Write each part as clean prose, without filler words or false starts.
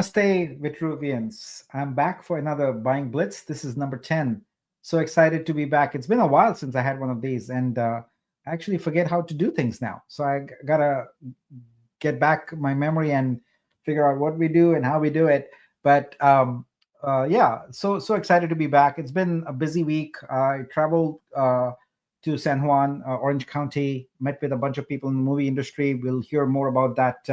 Namaste, Vitruvians. I'm back for another Buying Blitz. This is number 10. So excited to be back. It's been a while since I had one of these, and I actually forget how to do things now. So I gotta get back my memory and figure out what we do and how we do it. But yeah, so excited to be back. It's been a busy week. I traveled to San Juan, Orange County, met with a bunch of people in the movie industry. We'll hear more about that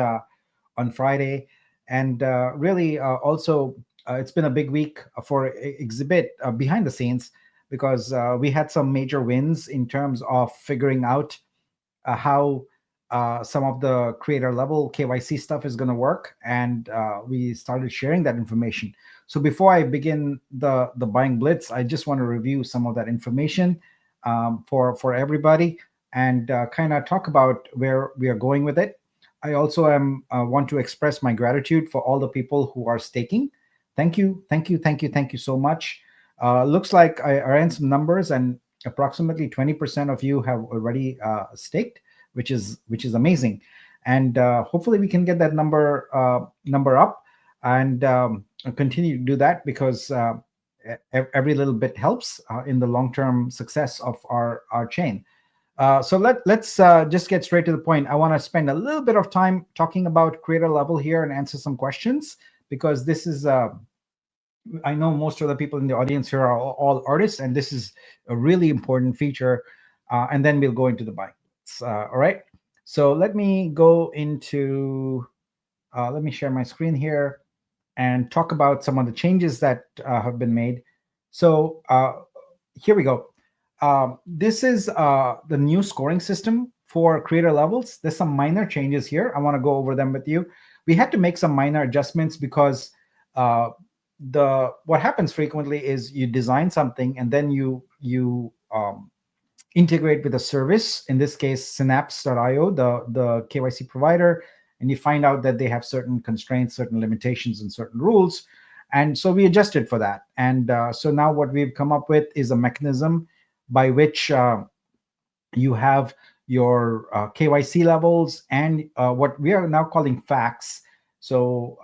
on Friday. And really, also, it's been a big week for Exhibit behind the scenes because we had some major wins in terms of figuring out how some of the creator level KYC stuff is going to work, and we started sharing that information. So before I begin the buying blitz, I just want to review some of that information for everybody and kind of talk about where we are going with it. I also want to express my gratitude for all the people who are staking. Thank you, thank you, thank you, thank you so much. Looks like I ran some numbers, and approximately 20% of you have already staked, which is amazing. And hopefully we can get that number up and continue to do that because every little bit helps in the long-term success of our chain. So let's just get straight to the point. I want to spend a little bit of time talking about creator level here and answer some questions because this is, I know most of the people in the audience here are all artists, and this is a really important feature. And then we'll go into the buying. All right. So let me go into, let me share my screen here and talk about some of the changes that have been made. So here we go. This is the new scoring system for creator levels. There's some minor changes here. I want to go over them with you. We had to make some minor adjustments because what happens frequently is you design something and then you integrate with a service, in this case Synapse.io, the KYC provider, and you find out that they have certain constraints, certain limitations, and certain rules. And so we adjusted for that. And so now what we've come up with is a mechanism by which you have your KYC levels and what we are now calling facts. So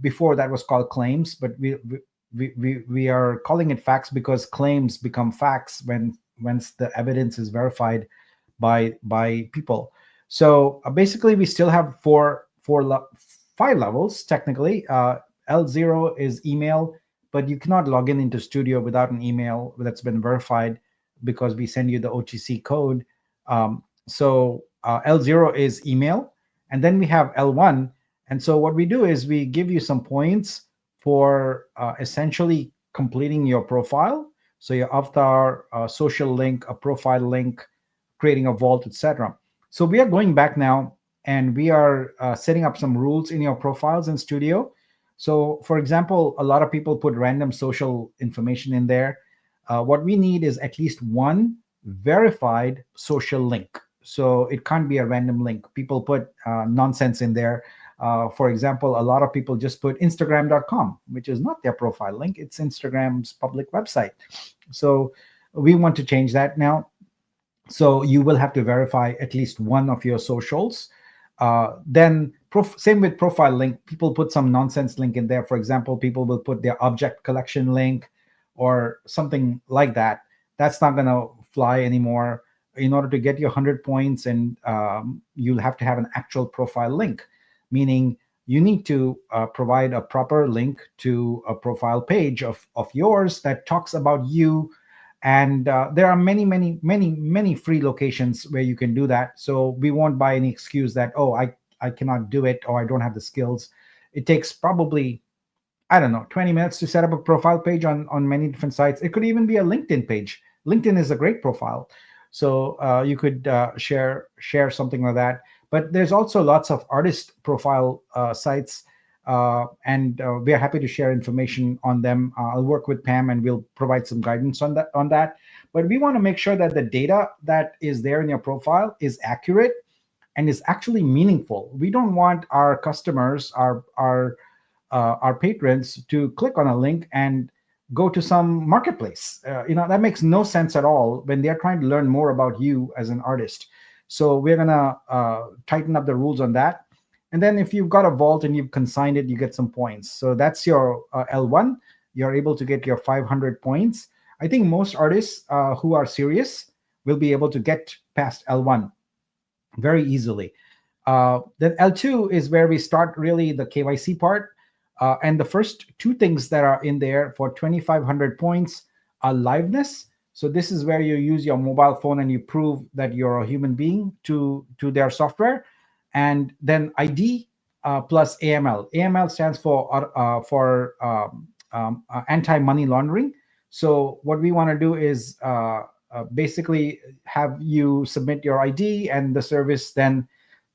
before that was called claims, but we are calling it facts because claims become facts once the evidence is verified by people. So basically, we still have five levels technically. L0 is email, but you cannot log into Studio without an email that's been verified because we send you the OTC code. So L0 is email, and then we have L1. And so what we do is we give you some points for essentially completing your profile. So your avatar, a social link, a profile link, creating a vault, etc. So we are going back now, and we are setting up some rules in your profiles in Studio. So for example, a lot of people put random social information in there. What we need is at least one verified social link. So it can't be a random link. People put nonsense in there. For example, a lot of people just put Instagram.com, which is not their profile link. It's Instagram's public website. So we want to change that now. So you will have to verify at least one of your socials. Then same with profile link. People put some nonsense link in there. For example, people will put their object collection link or something like that. That's not going to fly anymore. In order to get your 100 points, and you'll have to have an actual profile link, meaning you need to provide a proper link to a profile page of yours that talks about you. And there are many free locations where you can do that. So we won't buy any excuse that, oh, I cannot do it, or I don't have the skills. It takes probably, I don't know, 20 minutes to set up a profile page on many different sites. It could even be a LinkedIn page. LinkedIn is a great profile. So you could share something like that. But there's also lots of artist profile sites, and we are happy to share information on them. I'll work with Pam, and we'll provide some guidance on that. But we want to make sure that the data that is there in your profile is accurate and is actually meaningful. We don't want our customers, our patrons, to click on a link and go to some marketplace. That makes no sense at all when they're trying to learn more about you as an artist. So we're going to tighten up the rules on that. And then if you've got a vault and you've consigned it, you get some points. So that's your L1. You're able to get your 500 points. I think most artists who are serious will be able to get past L1 very easily. Then L2 is where we start really the KYC part. And the first two things that are in there for 2,500 points are liveness. So this is where you use your mobile phone and you prove that you're a human being to their software. And then ID plus AML. AML stands for anti-money laundering. So what we want to do is basically have you submit your ID, and the service then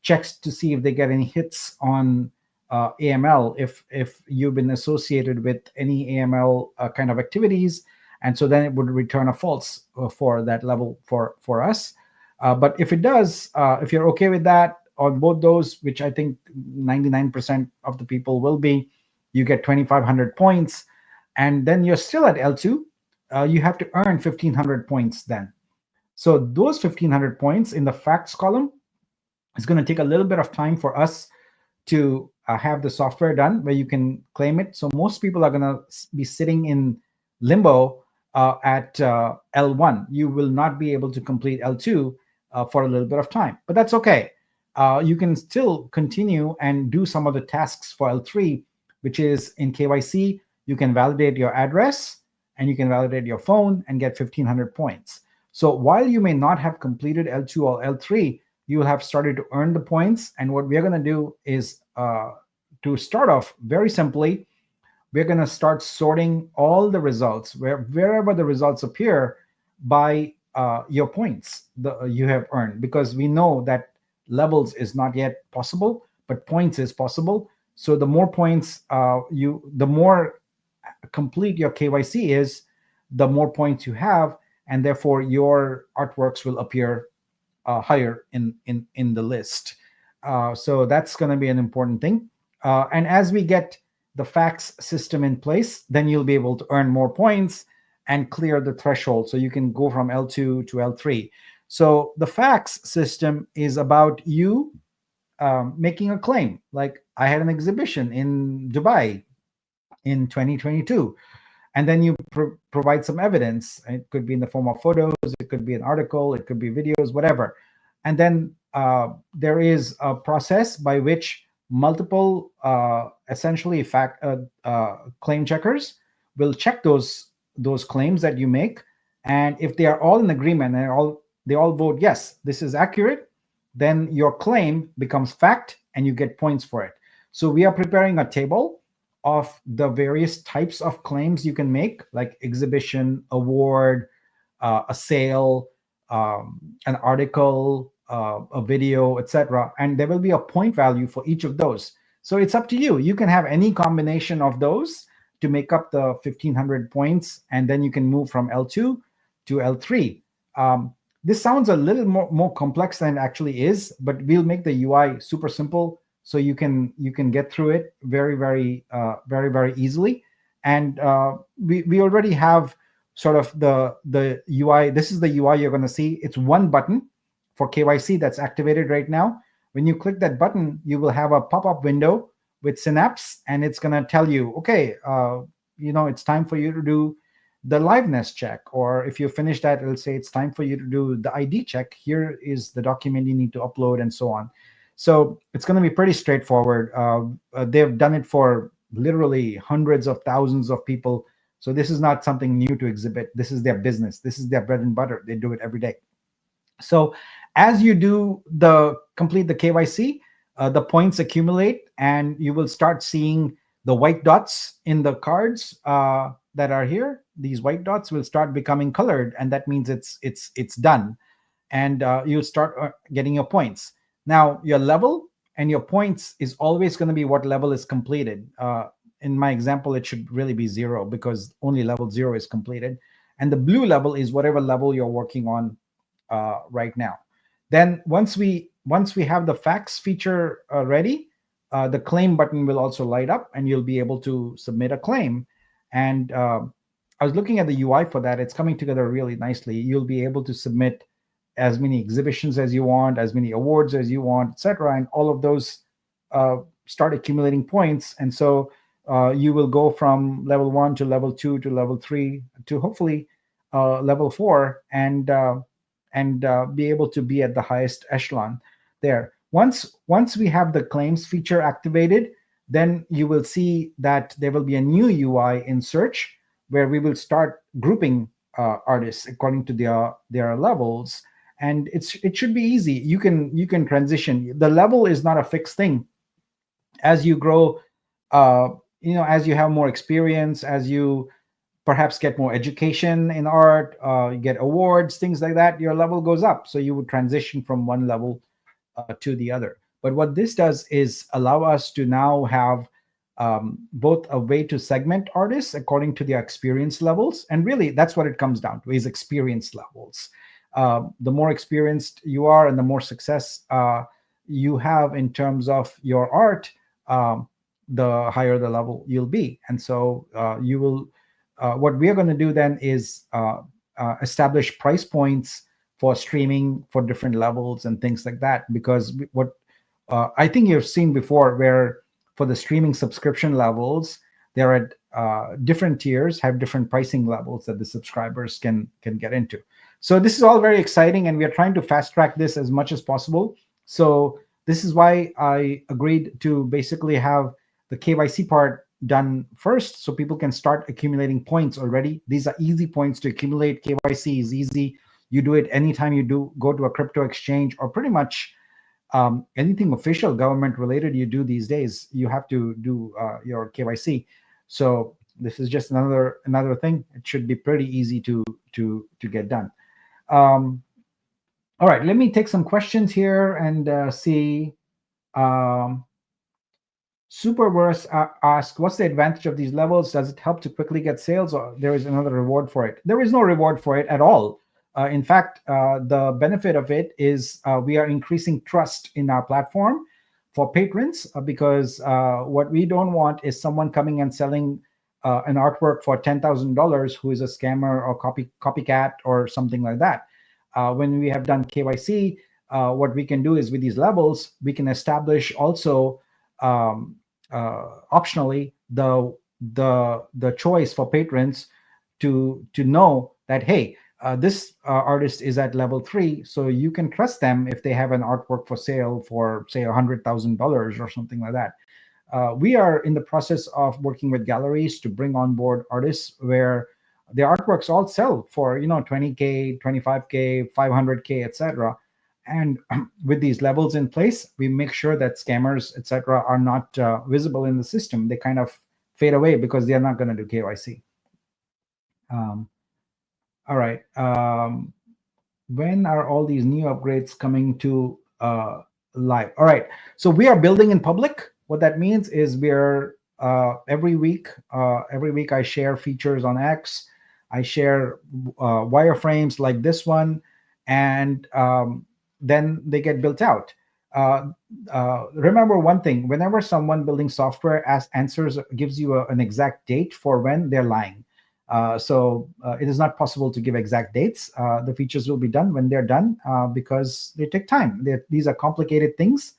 checks to see if they get any hits on AML if you've been associated with any AML kind of activities, and so then it would return a false for that level for us. But if it does, if you're okay with that on both those, which I think 99% of the people will be, you get 2,500 points, and then you're still at L2. You have to earn 1,500 points then. So those 1,500 points in the facts column is going to take a little bit of time for us to have the software done where you can claim it. So most people are going to be sitting in limbo at L1. You will not be able to complete L2 for a little bit of time, but that's okay. You can still continue and do some of the tasks for L3, which is in KYC. You can validate your address and you can validate your phone and get 1,500 points. So while you may not have completed L2 or L3, you will have started to earn the points. And what we're going to do is to start off very simply, we're going to start sorting all the results wherever the results appear by your points you have earned, because we know that levels is not yet possible, but points is possible. So the more points the more complete your KYC is, the more points you have, and therefore your artworks will appear higher in the list. So that's going to be an important thing. And as we get the fax system in place, then you'll be able to earn more points and clear the threshold. So you can go from L2 to L3. So the fax system is about you making a claim. Like, I had an exhibition in Dubai in 2022. And then you provide some evidence. It could be in the form of photos, it could be an article, it could be videos, whatever. And then there is a process by which multiple essentially claim checkers will check those claims that you make. And if they are all in agreement and they all vote yes, this is accurate, then your claim becomes fact and you get points for it. So we are preparing a table of the various types of claims you can make, like exhibition, award, a sale, an article, a video, etc. And there will be a point value for each of those. So it's up to you. You can have any combination of those to make up the 1,500 points, and then you can move from L2 to L3. This sounds a little more complex than it actually is, but we'll make the UI super simple so you can get through it very easily. And we already have sort of the UI. This is the UI you're going to see. It's one button for KYC that's activated right now. When you click that button, you will have a pop-up window with Synapse, and it's going to tell you, okay, it's time for you to do the liveness check. Or if you finish that, it'll say it's time for you to do the ID check. Here is the document you need to upload, and so on. So it's going to be pretty straightforward. They've done it for literally hundreds of thousands of people. So this is not something new to Exhibit. This is their business. This is their bread and butter. They do it every day. So as you complete the KYC, the points accumulate, and you will start seeing the white dots in the cards that are here. These white dots will start becoming colored, and that means it's done. And you'll start getting your points. Now, your level and your points is always going to be what level is completed. In my example, it should really be 0 because only level 0 is completed. And the blue level is whatever level you're working on right now. Then once we have the fax feature ready, the claim button will also light up, and you'll be able to submit a claim. And I was looking at the UI for that. It's coming together really nicely. You'll be able to submit as many exhibitions as you want, as many awards as you want, etc. And all of those start accumulating points, and so you will go from level 1 to level 2 to level 3 to hopefully level 4, and be able to be at the highest echelon there. Once we have the claims feature activated, then you will see that there will be a new UI in search where we will start grouping artists according to their levels, and it should be easy. You can transition. The level is not a fixed thing. As you grow, uh, as you have more experience, as you perhaps get more education in art, you get awards, things like that, your level goes up. So you would transition from one level to the other. But what this does is allow us to now have both a way to segment artists according to their experience levels. And really, that's what it comes down to, is experience levels. The more experienced you are and the more success you have in terms of your art, the higher the level you'll be. And so you will, what we are going to do then is establish price points for streaming for different levels and things like that. Because what I think you've seen before, where for the streaming subscription levels, they're at different tiers, have different pricing levels that the subscribers can get into. So this is all very exciting, and we are trying to fast track this as much as possible. So this is why I agreed to basically have the KYC part done first, so people can start accumulating points already. These are easy points to accumulate. KYC is easy. You do it anytime you do go to a crypto exchange, or pretty much anything official government related you do these days. You have to do your KYC. So this is just another thing. It should be pretty easy to get done. All right, let me take some questions here and see. Superverse asked, what's the advantage of these levels? Does it help to quickly get sales, or there is another reward for it? There is no reward for it at all. In fact, the benefit of it is we are increasing trust in our platform for patrons, because what we don't want is someone coming and selling an artwork for $10,000 who is a scammer or copycat or something like that. When we have done KYC, what we can do is with these levels, we can establish also optionally the choice for patrons to know that, hey, this artist is at level 3, so you can trust them if they have an artwork for sale for, say, $100,000 or something like that. We are in the process of working with galleries to bring on board artists where their artworks all sell for 20K, 25K, 500K, etc. And with these levels in place, we make sure that scammers, etc., are not visible in the system. They kind of fade away because they are not going to do KYC. All right. When are all these new upgrades coming to live? All right. So we are building in public. What that means is we're every week I share features on X. I share wireframes like this one, and then they get built out. Remember one thing: whenever someone building software gives you an exact date for when, they're lying. So it is not possible to give exact dates. The features will be done when they're done, because they take time. These are complicated things,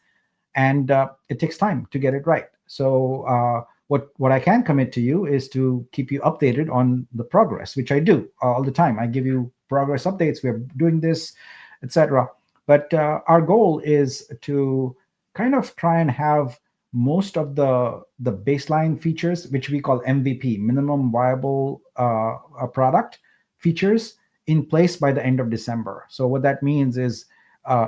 and it takes time to get it right. So what I can commit to you is to keep you updated on the progress, which I do all the time. I give you progress updates. We're doing this, etc. But our goal is to kind of try and have most of the baseline features, which we call MVP, minimum viable product features, in place by the end of December. So what that means is,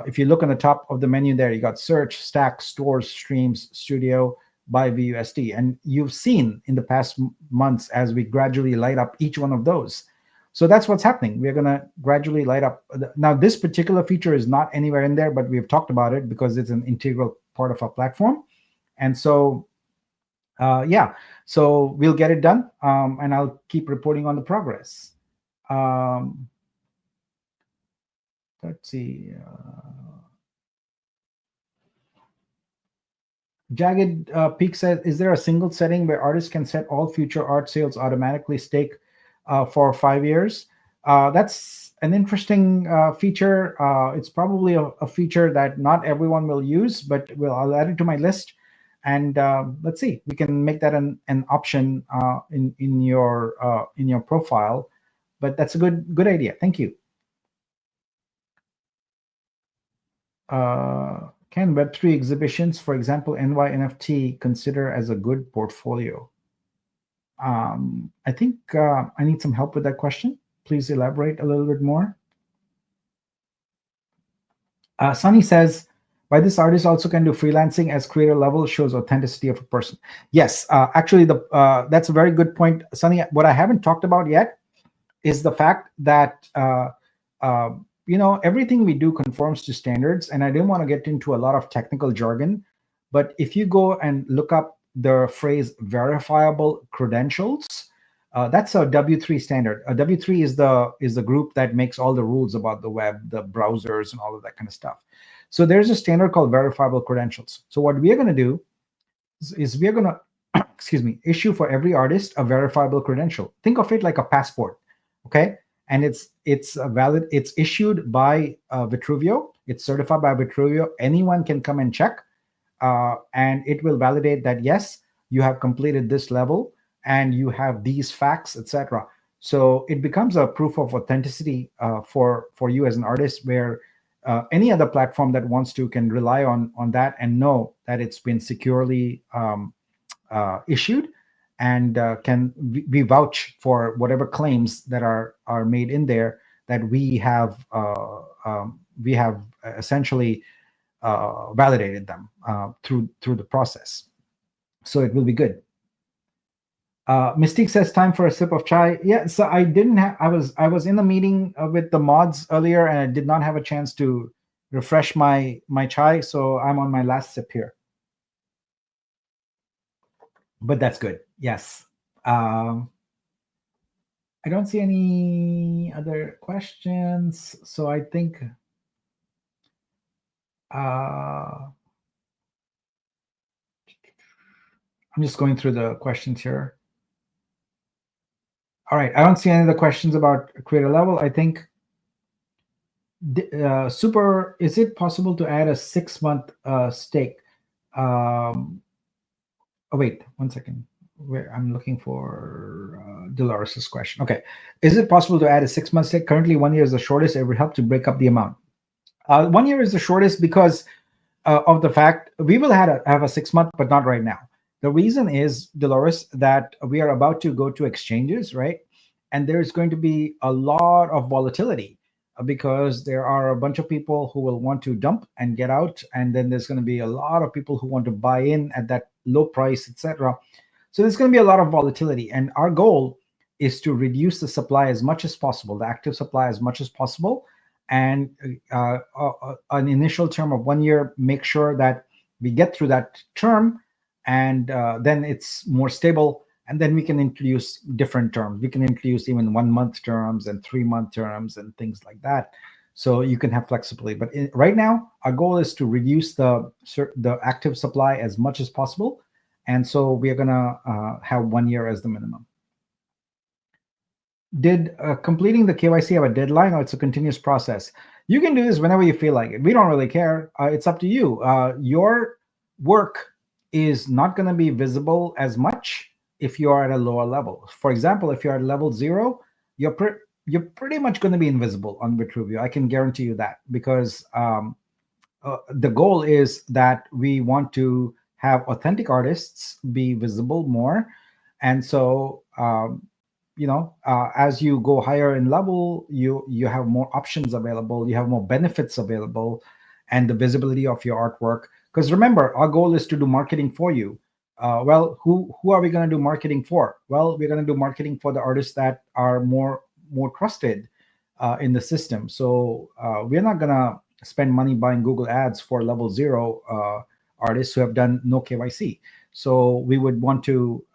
if you look on the top of the menu there, you got search, stack, stores, streams, studio, buy VUSD. And you've seen in the past months as we gradually light up each one of those. So that's what's happening. We're going to gradually light up. Now, this particular feature is not anywhere in there, but we've talked about it because it's an integral part of our platform. And so, yeah, so we'll get it done, and I'll keep reporting on the progress. Let's see. Jagged Peak says, is there a single setting where artists can set all future art sales automatically stake for 5 years? That's an interesting feature. It's probably a feature that not everyone will use, but I'll add it to my list. and let's see, we can make that an option in your profile. But that's a good idea. Thank you. Can Web3 exhibitions, for example, NYNFT, consider as a good portfolio? I think I need some help with that question. Please elaborate a little bit more. Sunny says, by this artist also can do freelancing as creator level, shows authenticity of a person. Yes, actually, that's a very good point, Sunny. What I haven't talked about yet is the fact that everything we do conforms to standards, and I didn't want to get into a lot of technical jargon, but if you go and look up the phrase verifiable credentials, that's a W3 standard. A W3 is the group that makes all the rules about the web, the browsers, and all of that kind of stuff. So there's a standard called verifiable credentials. So what we are going to do is we are going to excuse me, issue for every artist a verifiable credential. Think of it like a passport, okay? And it's valid. It's issued by Vitruvio. It's certified by Vitruvio. Anyone can come and check, and it will validate that yes, you have completed this level and you have these facts, etc. So it becomes a proof of authenticity for you as an artist, where any other platform that wants to can rely on that and know that it's been securely issued, and can we vouch for whatever claims that are made in there, that we have essentially validated them through the process. So it will be good. Mystique says, time for a sip of chai. Yeah, so I didn't have, I was in a meeting with the mods earlier, and I did not have a chance to refresh my chai, so I'm on my last sip here. But that's good. Yes. I don't see any other questions, so I think I'm just going through the questions here. All right, I don't see any other questions about creator level. I think super. Is it possible to add a 6-month stake? Oh wait, 1 second. Where I'm looking for Dolores's question. Okay, is it possible to add a 6-month stake? Currently, 1 year is the shortest. It would help to break up the amount. 1 year is the shortest because of the fact we will have a 6-month, but not right now. The reason is, Dolores, that we are about to go to exchanges, right? And there's going to be a lot of volatility because there are a bunch of people who will want to dump and get out, and then there's going to be a lot of people who want to buy in at that low price, etc. So there's going to be a lot of volatility, and our goal is to reduce the supply as much as possible, the active supply as much as possible, and an initial term of 1 year, make sure that we get through that term, and then it's more stable, and then we can introduce different terms. We can introduce even 1 month terms and 3-month terms and things like that, so you can have flexibility. But right now, our goal is to reduce the active supply as much as possible, and so we are going to have 1 year as the minimum. Did completing the KYC have a deadline, or it's a continuous process? You can do this whenever you feel like it. We don't really care. It's up to you. Your work is not going to be visible as much if you are at a lower level. For example, if you're at level 0, you're pretty much going to be invisible on Vitruvio. I can guarantee you that, because the goal is that we want to have authentic artists be visible more, and so as you go higher in level, you have more options available, you have more benefits available, and the visibility of your artwork. Because remember, our goal is to do marketing for you. Well, who are we going to do marketing for? Well, we're going to do marketing for the artists that are more trusted in the system. So we're not going to spend money buying Google ads for level 0 artists who have done no KYC. So we would want to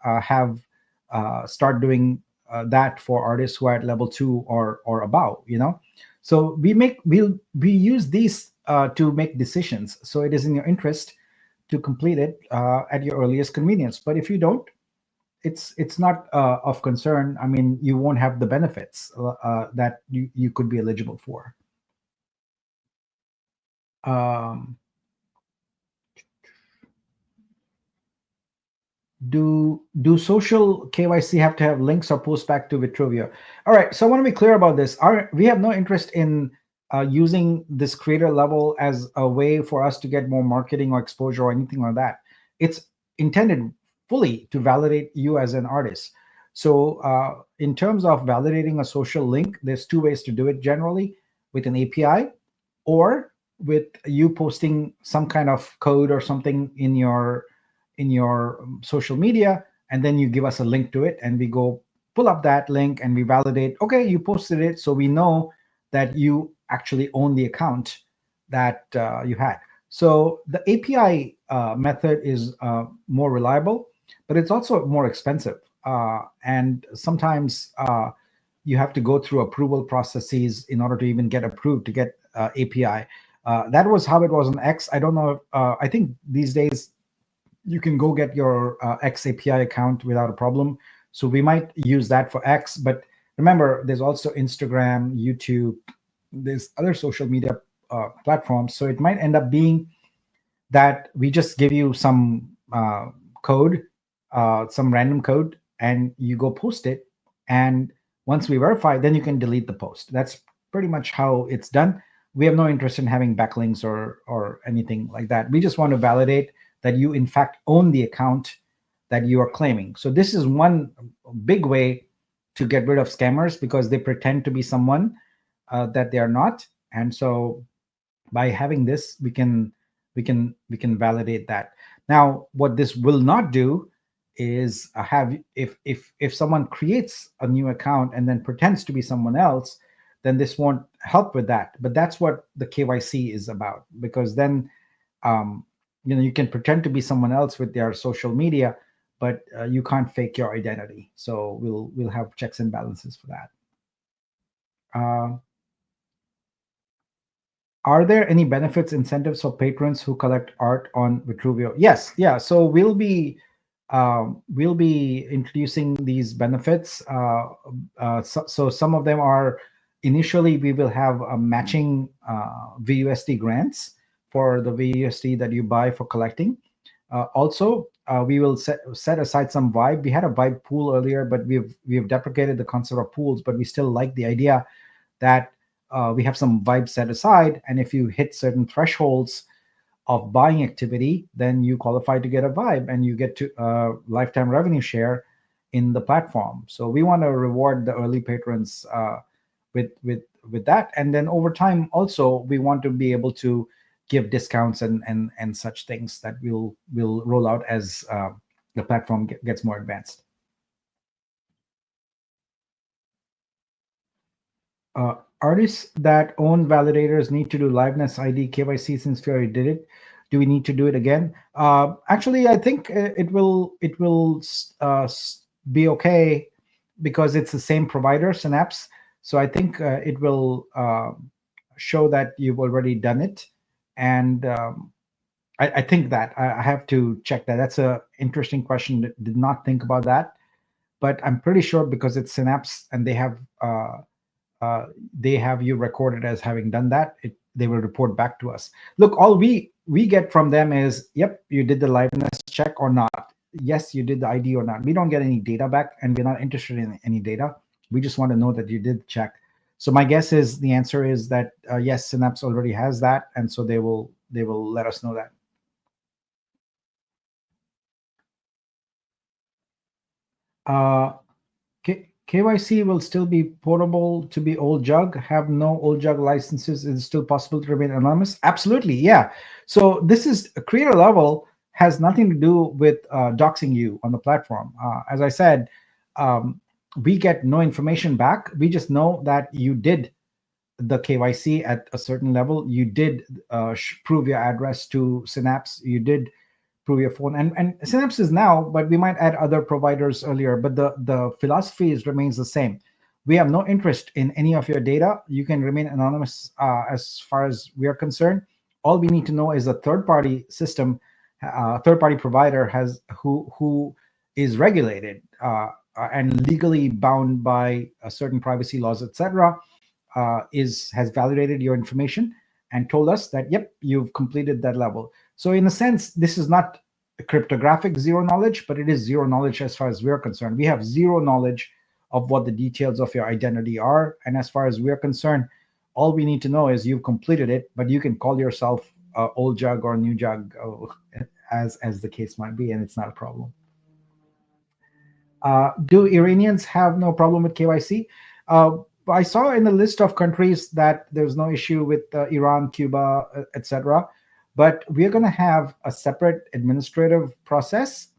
start doing that for artists who are at level 2 or above. So we use these to make decisions. So it is in your interest to complete it at your earliest convenience. But if you don't, it's not of concern. I mean, you won't have the benefits that you could be eligible for. Do social KYC have to have links or post back to Vitruvio? All right, so I want to be clear about this. We have no interest in using this creator level as a way for us to get more marketing or exposure or anything like that. It's intended fully to validate you as an artist. So in terms of validating a social link, there's two ways to do it generally: with an API, or with you posting some kind of code or something in your social media, and then you give us a link to it, and we go pull up that link and we validate, okay, you posted it, so we know that you actually own the account that you had. So the API method is more reliable, but it's also more expensive, and sometimes you have to go through approval processes in order to even get approved to get API. That was how it was on X. I don't know. I think these days you can go get your X API account without a problem. So we might use that for X. But remember, there's also Instagram, YouTube, there's other social media platforms. So it might end up being that we just give you some code, some random code, and you go post it. And once we verify, then you can delete the post. That's pretty much how it's done. We have no interest in having backlinks or anything like that. We just want to validate that you in fact own the account that you are claiming. So this is one big way to get rid of scammers, because they pretend to be someone that they are not. And so by having this, we can validate that. Now, what this will not do is have, if someone creates a new account and then pretends to be someone else, then this won't help with that. But that's what the KYC is about, because then you can pretend to be someone else with their social media, but you can't fake your identity. So we'll have checks and balances for that. Are there any benefits, incentives for patrons who collect art on Vitruvio? Yes, yeah. So we'll be introducing these benefits. So some of them are, initially we will have a matching VUSD grants for the VUSD that you buy for collecting. Also, we will set aside some Vibe. We had a Vibe pool earlier, but we've deprecated the concept of pools, but we still like the idea that we have some Vibe set aside, and if you hit certain thresholds of buying activity, then you qualify to get a Vibe, and you get to lifetime revenue share in the platform. So we want to reward the early patrons with that, and then over time also we want to be able to give discounts and such things that we'll roll out as the platform gets more advanced. Artists that own validators need to do liveness ID KYC, since we already did it. Do we need to do it again? Actually, I think it will be okay, because it's the same provider, Synapse. So I think it will show that you've already done it, and I think that I have to check that. That's a interesting question. Did not think about that, but I'm pretty sure, because it's Synapse and they have you recorded as having done that, they will report back to us. Look, all we get from them is, yep, you did the liveness check or not. Yes, you did the ID or not. We don't get any data back, and we're not interested in any data. We just want to know that you did check. So my guess is the answer is that yes, Synapse already has that, and so they will let us know that. KYC will still be portable to be old jug, have no old jug licenses. Is it still possible to remain anonymous? Absolutely, yeah. So this is a creator level, has nothing to do with doxing you on the platform. As I said, we get no information back. We just know that you did the KYC at a certain level. You did prove your address to Synapse. You did prove your phone, and Synapse is now, but we might add other providers earlier. But the philosophy remains the same. We have no interest in any of your data. You can remain anonymous as far as we are concerned. All we need to know is a third-party system, third-party provider who is regulated and legally bound by certain privacy laws, etc. Has validated your information and told us that, yep, you've completed that level. So in a sense, this is not cryptographic zero knowledge, but it is zero knowledge as far as we're concerned. We have zero knowledge of what the details of your identity are, and as far as we're concerned, all we need to know is you've completed it. But you can call yourself old jug or new jug, as the case might be, and it's not a problem. Do Iranians have no problem with KYC? I saw in the list of countries that there's no issue with Iran, Cuba, etc. But we're going to have a separate administrative process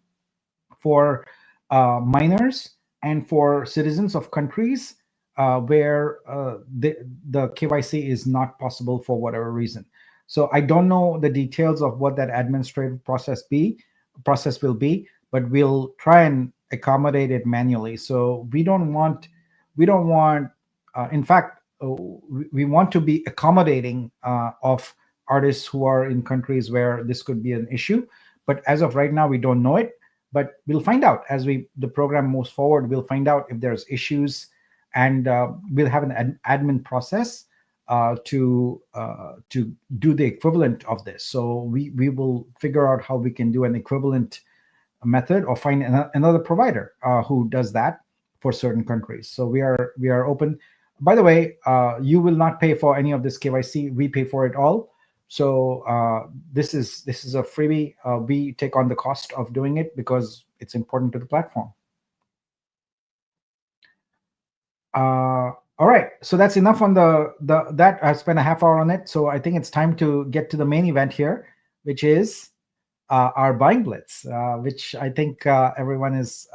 for minors and for citizens of countries where the KYC is not possible for whatever reason. So I don't know the details of what that administrative process will be, but we'll try and accommodate it manually. So we don't want in fact we want to be accommodating of artists who are in countries where this could be an issue. But as of right now, we don't know it, but we'll find out as the program moves forward. We'll find out if there's issues, and we'll have an admin process to do the equivalent of this. So we will figure out how we can do an equivalent method, or find another provider who does that for certain countries. So we are open. By the way, you will not pay for any of this KYC. We pay for it all. So this is a freebie. We take on the cost of doing it because it's important to the platform. All right, so that's enough on the that. I spent a half hour on it, so I think it's time to get to the main event here, which is our buying blitz, which I think everyone is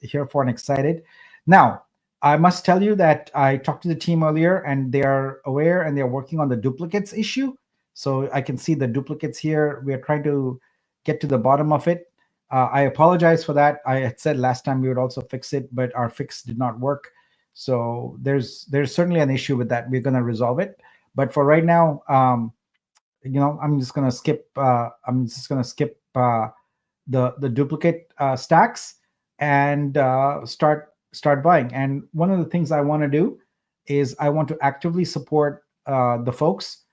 here for and excited. Now, I must tell you that I talked to the team earlier, and they are aware and they're working on the duplicates issue. So I can see the duplicates here. We are trying to get to the bottom of it. I apologize for that. I had said last time we would also fix it, but our fix did not work. So there's certainly an issue with that. We're going to resolve it. But for right now, I'm just going to skip. The duplicate stacks and start buying. And one of the things I want to do is I want to actively support the folks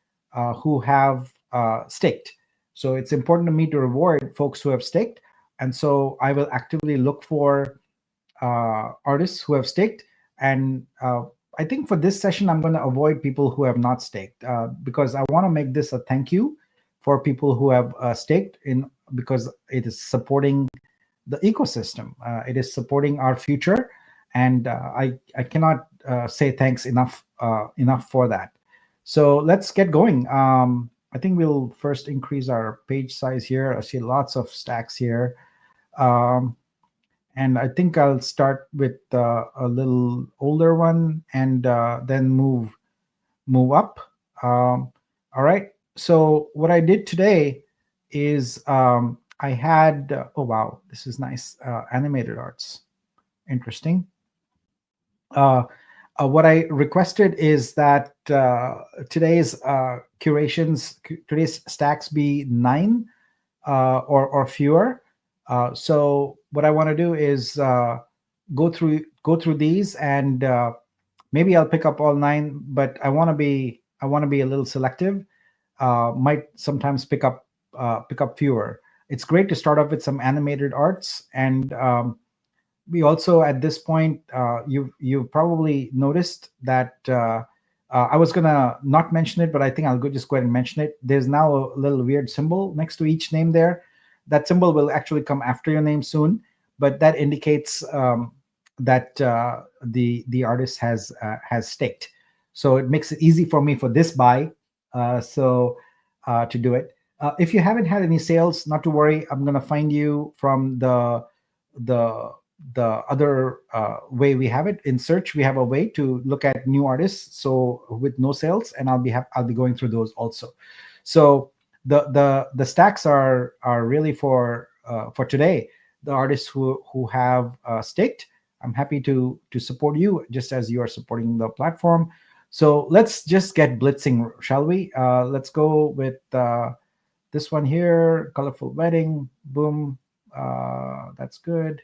who have staked. So it's important to me to reward folks who have staked. And so I will actively look for artists who have staked. And I think for this session, I'm going to avoid people who have not staked because I want to make this a thank you for people who have staked because it is supporting the ecosystem. It is supporting our future. And I cannot say thanks enough for that. So let's get going. I think we'll first increase our page size here. I see lots of stacks here. And I think I'll start with a little older one and then move up. All right. So what I did today is I had, oh, wow, this is nice. Animated arts. Interesting. What I requested is that today's today's stacks be 9 or fewer. So what I want to do is go through these, and maybe I'll pick up all 9, but I want to be a little selective. Might sometimes pick up fewer. It's great to start off with some animated arts, and we also at this point you probably noticed that I was gonna not mention it, but I think I'll just go ahead and mention it. There's now a little weird symbol next to each name there. That symbol will actually come after your name soon, but that indicates that the artist has staked. So it makes it easy for me for this buy, to do it. If you haven't had any sales, not to worry. I'm gonna find you from the other way we have it in search. We have a way to look at new artists, so with no sales, and I'll be going through those also. So the stacks are really for today. The artists who have staked, I'm happy to support you just as you are supporting the platform. So let's just get blitzing, shall we? Let's go with this one here, colorful wedding. Boom. That's good.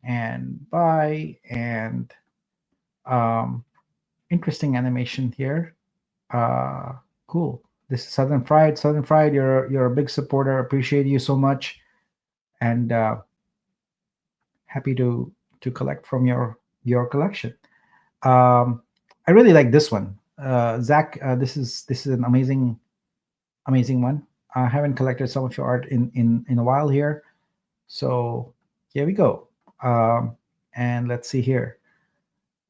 And buy, and interesting animation here. Cool. This is Southern Fried. Southern Fried, you're a big supporter. Appreciate you so much, and happy to collect from your collection. Um, I really like this one, Zach. This is an amazing one. I haven't collected some of your art in a while here, so here we go. Um, and let's see here,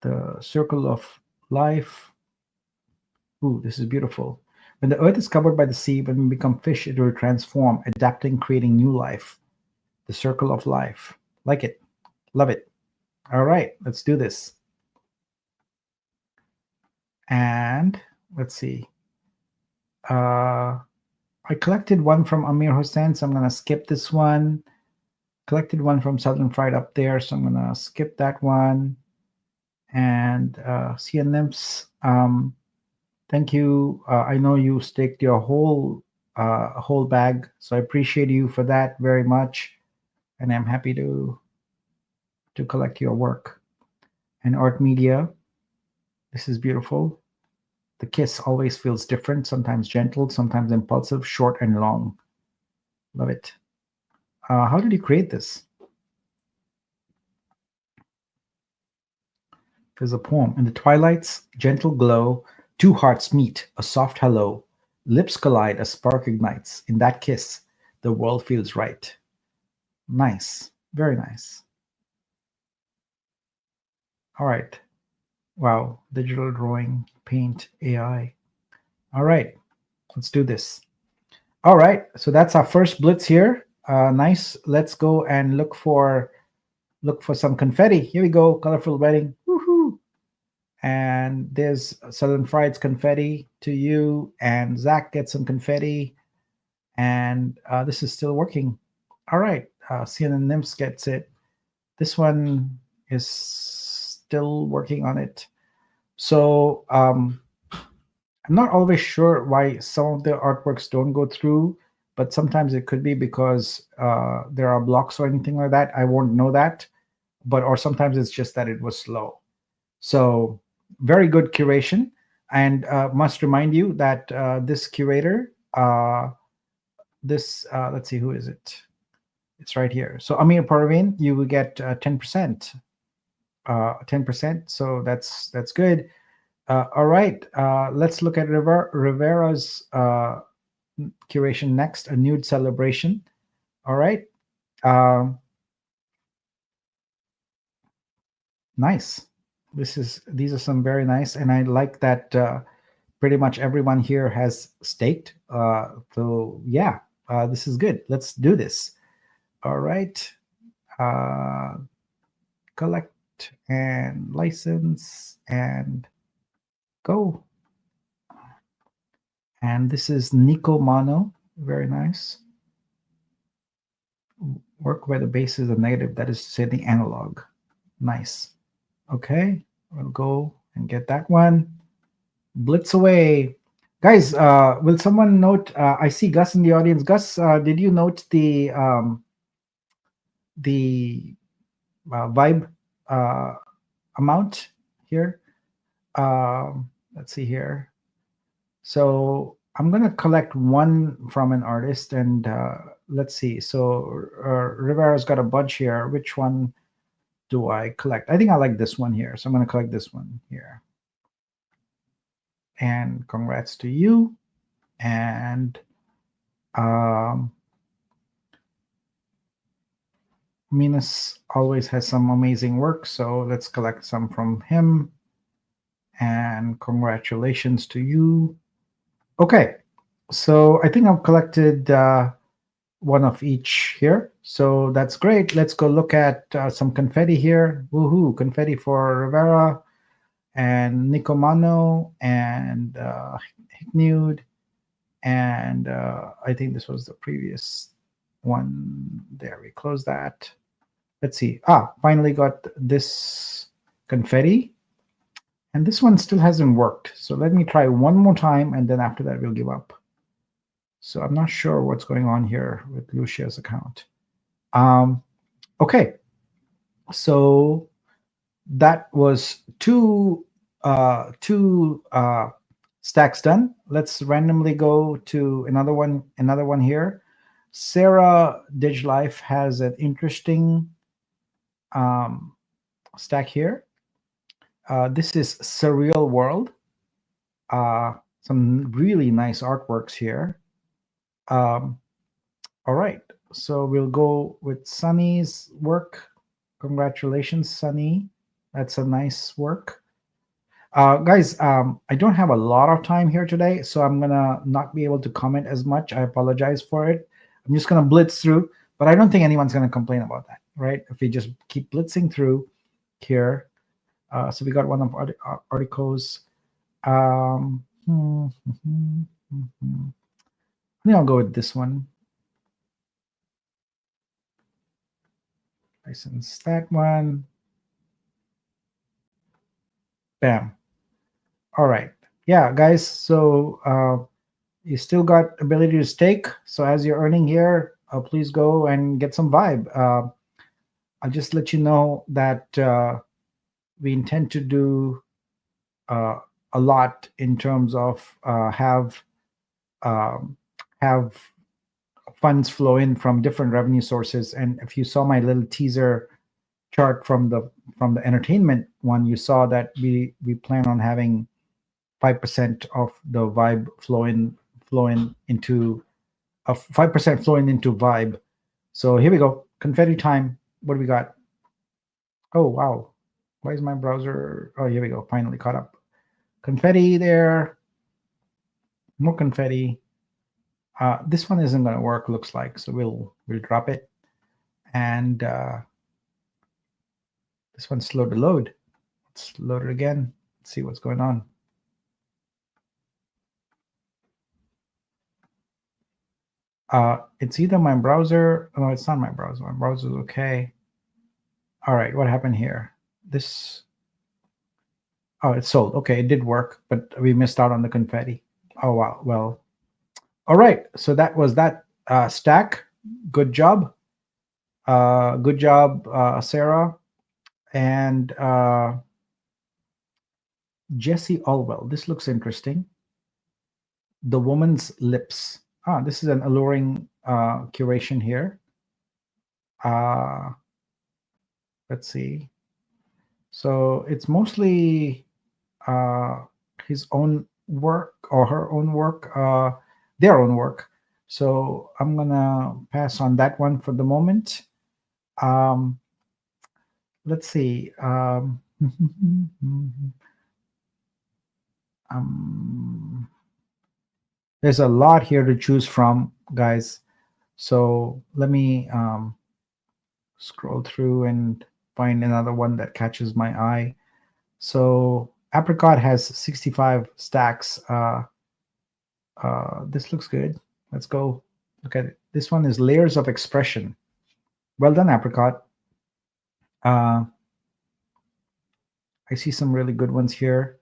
the circle of life. Ooh, this is beautiful. When the earth is covered by the sea, when we become fish, it will transform, adapting, creating new life. The circle of life. Like it. Love it. All right, let's do this. And let's see. Uh, I collected one from Amir Hussain, so I'm going to skip this one. Collected one from Southern Fried up there, so I'm going to skip that one. And Sia Nymphs, thank you. I know you staked your whole bag, so I appreciate you for that very much, and I'm happy to collect your work. And Art Media, this is beautiful. The kiss always feels different, sometimes gentle, sometimes impulsive, short and long. Love it. How did you create this? There's a poem. In the twilight's gentle glow, two hearts meet, a soft hello. Lips collide, a spark ignites. In that kiss, the world feels right. Nice. Very nice. All right. Wow. Digital drawing, paint, AI. All right. Let's do this. All right. So that's our first blitz here. Nice. Let's go and look for some confetti. Here we go. Colorful wedding. Woohoo. And there's Southern Fried's confetti to you, and Zach gets some confetti, and this is still working. All right, CNN Nymphs gets it. This one is still working on it. So I'm not always sure why some of the artworks don't go through, but sometimes it could be because there are blocks or anything like that. I won't know that, but or sometimes it's just that it was slow. So very good curation, and must remind you that this curator, this let's see, who is it? It's right here. So Amir Parveen, you will get 10%, 10%. So that's good. All right, let's look at Rivera's curation next. A nude celebration. All right. Um, nice. These are some very nice, and I like that. Pretty much everyone here has staked. So yeah, this is good. Let's do this. All right. Uh, collect and license and go. And this is Nico Mano. Very nice. Work where the base is a negative. That is to say the analog. Nice. Okay. We'll go and get that one. Blitz away. Guys, will someone note? I see Gus in the audience. Gus, did you note the vibe amount here? Let's see here. So I'm gonna collect one from an artist, and let's see. So Rivera's got a bunch here. Which one do I collect? I think I like this one here, so I'm gonna collect this one here. And congrats to you. And Minas always has some amazing work, so let's collect some from him. And congratulations to you. Okay, so I think I've collected one of each here, so that's great. Let's go look at some confetti here. Woohoo, confetti for Rivera and Nicomano and Hicknude, and I think this was the previous one. There, we close that. Let's see. Finally got this confetti, and this one still hasn't worked. So let me try one more time, and then after that we'll give up. So I'm not sure what's going on here with Lucia's account. Okay, so that was two Stack's done. Let's randomly go to another one here. Sarah Digilife has an interesting um, stack here. This is Surreal World. Some really nice artworks here. Um, all right, so we'll go with Sunny's work. Congratulations, Sunny. That's a nice work. Guys, I don't have a lot of time here today, so I'm gonna not be able to comment as much. I apologize for it. I'm just gonna blitz through, but I don't think anyone's gonna complain about that, right? If we just keep blitzing through here. So we got one of articles. I think I'll go with this one. License that one. Bam. All right. Yeah, guys. So you still got ability to stake. So as you're earning here, please go and get some vibe. I'll just let you know that we intend to do a lot in terms of um, have funds flow in from different revenue sources. And if you saw my little teaser chart from the entertainment one, you saw that we plan on having 5% of the vibe flow in into 5% flowing into vibe. So here we go. Confetti time. What do we got? Oh wow. Why is my browser? Oh, here we go. Finally caught up. Confetti there. More confetti. This one isn't going to work. Looks like, so we'll drop it. And this one's slow to load. Let's load it again. Let's see what's going on. It's either my browser. No, it's not my browser. My browser's okay. All right, what happened here? This. Oh, it's sold. Okay, it did work, but we missed out on the confetti. Oh wow. Well. All right. So that was that stack. Good job. Good job, Sarah. And Jesse Alwell. This looks interesting. The Woman's Lips. This is an alluring curation here. Let's see. So it's mostly his own work or her own work, their own work. So I'm gonna pass on that one for the moment. Let's see. There's a lot here to choose from, guys. So let me scroll through and find another one that catches my eye. So Apricot has 65 stacks. This looks good. Let's go look at it. This one is Layers of Expression. Well done, Apricot. I see some really good ones here.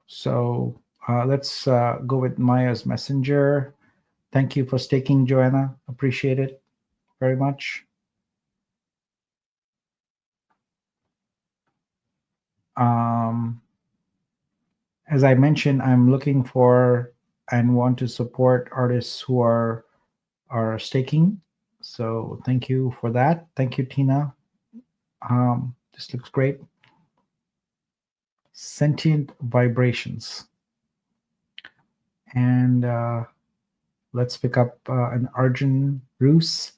So let's go with Maya's Messenger. Thank you for staking, Joanna. Appreciate it very much. As I mentioned, I'm looking for and want to support artists who are staking. So thank you for that. Thank you, Tina. This looks great. Sentient Vibrations. And let's pick up an Arjun Roos.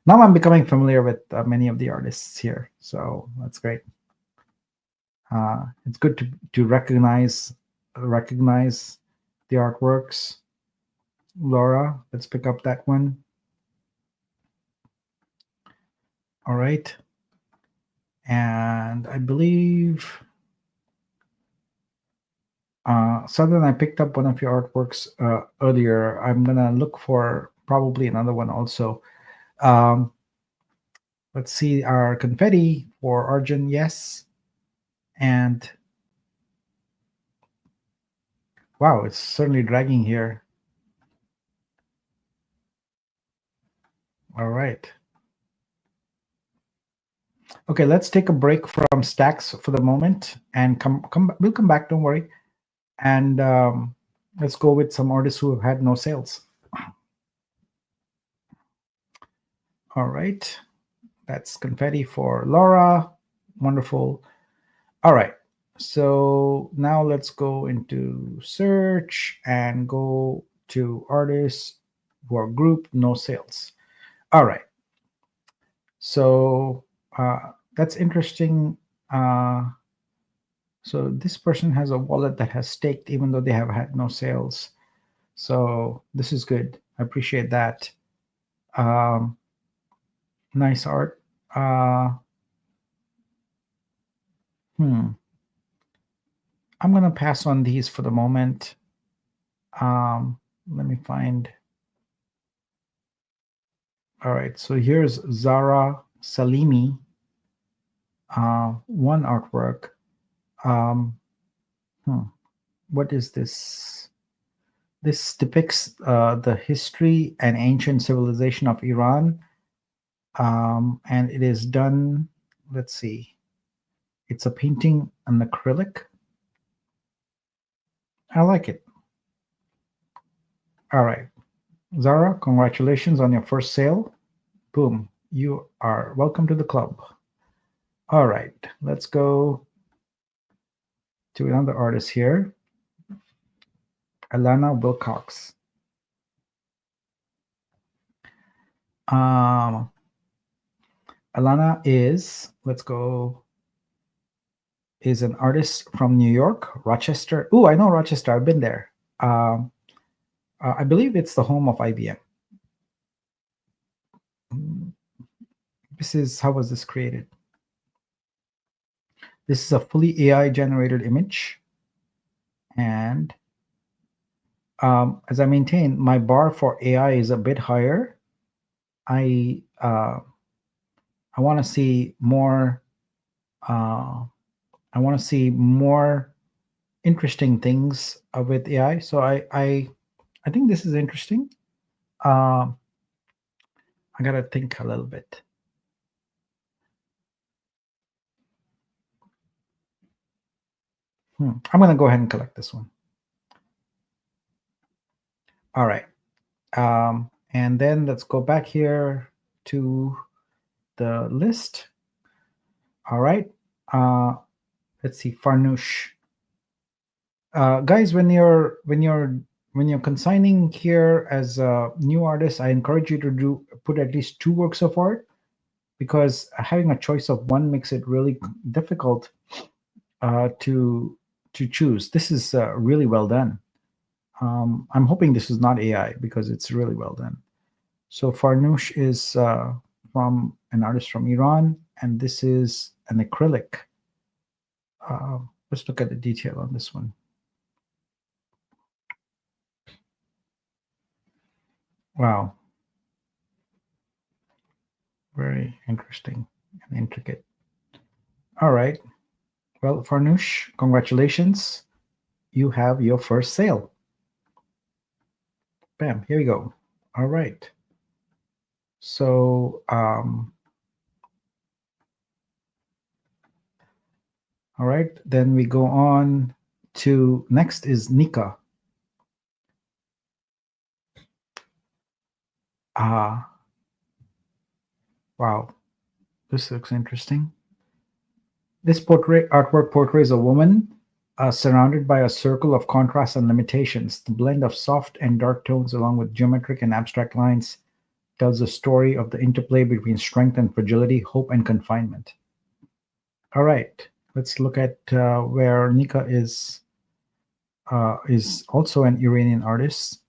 Now I'm becoming familiar with many of the artists here, so that's great. It's good to recognize the artworks. Laura, let's pick up that one. All right. And I believe Southern, I picked up one of your artworks earlier. I'm gonna look for probably another one also. Let's see our confetti for Arjun, yes. And wow, it's certainly dragging here. All right. Okay, let's take a break from stacks for the moment and come. We'll come back. Don't worry. And let's go with some artists who have had no sales. All right, that's confetti for Laura. Wonderful. All right. So now let's go into search and go to artists who are grouped no sales. All right. So that's interesting. So this person has a wallet that has staked even though they have had no sales. So this is good. I appreciate that. Um, nice art. Uh, hmm. I'm gonna pass on these for the moment. Let me find. All right. So here's Zara Salimi. One artwork. Um, hmm. What is this? This depicts the history and ancient civilization of Iran, and it is done. Let's see. It's a painting an acrylic. I like it. All right, Zara, congratulations on your first sale. Boom, you are welcome to the club. All right, let's go to another artist here, Alana Wilcox. Um, Alana is, let's go, is an artist from New York, Rochester. Oh, I know Rochester. I've been there. Um, I believe it's the home of IBM. This is, how was this created? This is a fully AI generated image. And as I maintain, my bar for AI is a bit higher. I want to see more. I want to see more interesting things with AI. So I think this is interesting. I gotta think a little bit. I'm gonna go ahead and collect this one. All right. And then let's go back here to the list. All right. Let's see, Farnoosh. Guys, when you're consigning here as a new artist, I encourage you to put at least 2 works of art, because having a choice of one makes it really difficult to choose. This is really well done. I'm hoping this is not AI because it's really well done. So Farnoosh is from an artist from Iran, and this is an acrylic. Let's look at the detail on this one. Wow. Very interesting and intricate. All right. Well, Farnoosh, congratulations. You have your first sale. Bam, here we go. All right. So, all right. Then we go on to next is Nika. Wow. This looks interesting. This artwork portrays a woman surrounded by a circle of contrasts and limitations. The blend of soft and dark tones, along with geometric and abstract lines, tells the story of the interplay between strength and fragility, hope and confinement. All right, let's look at where Nika is also an Iranian artist.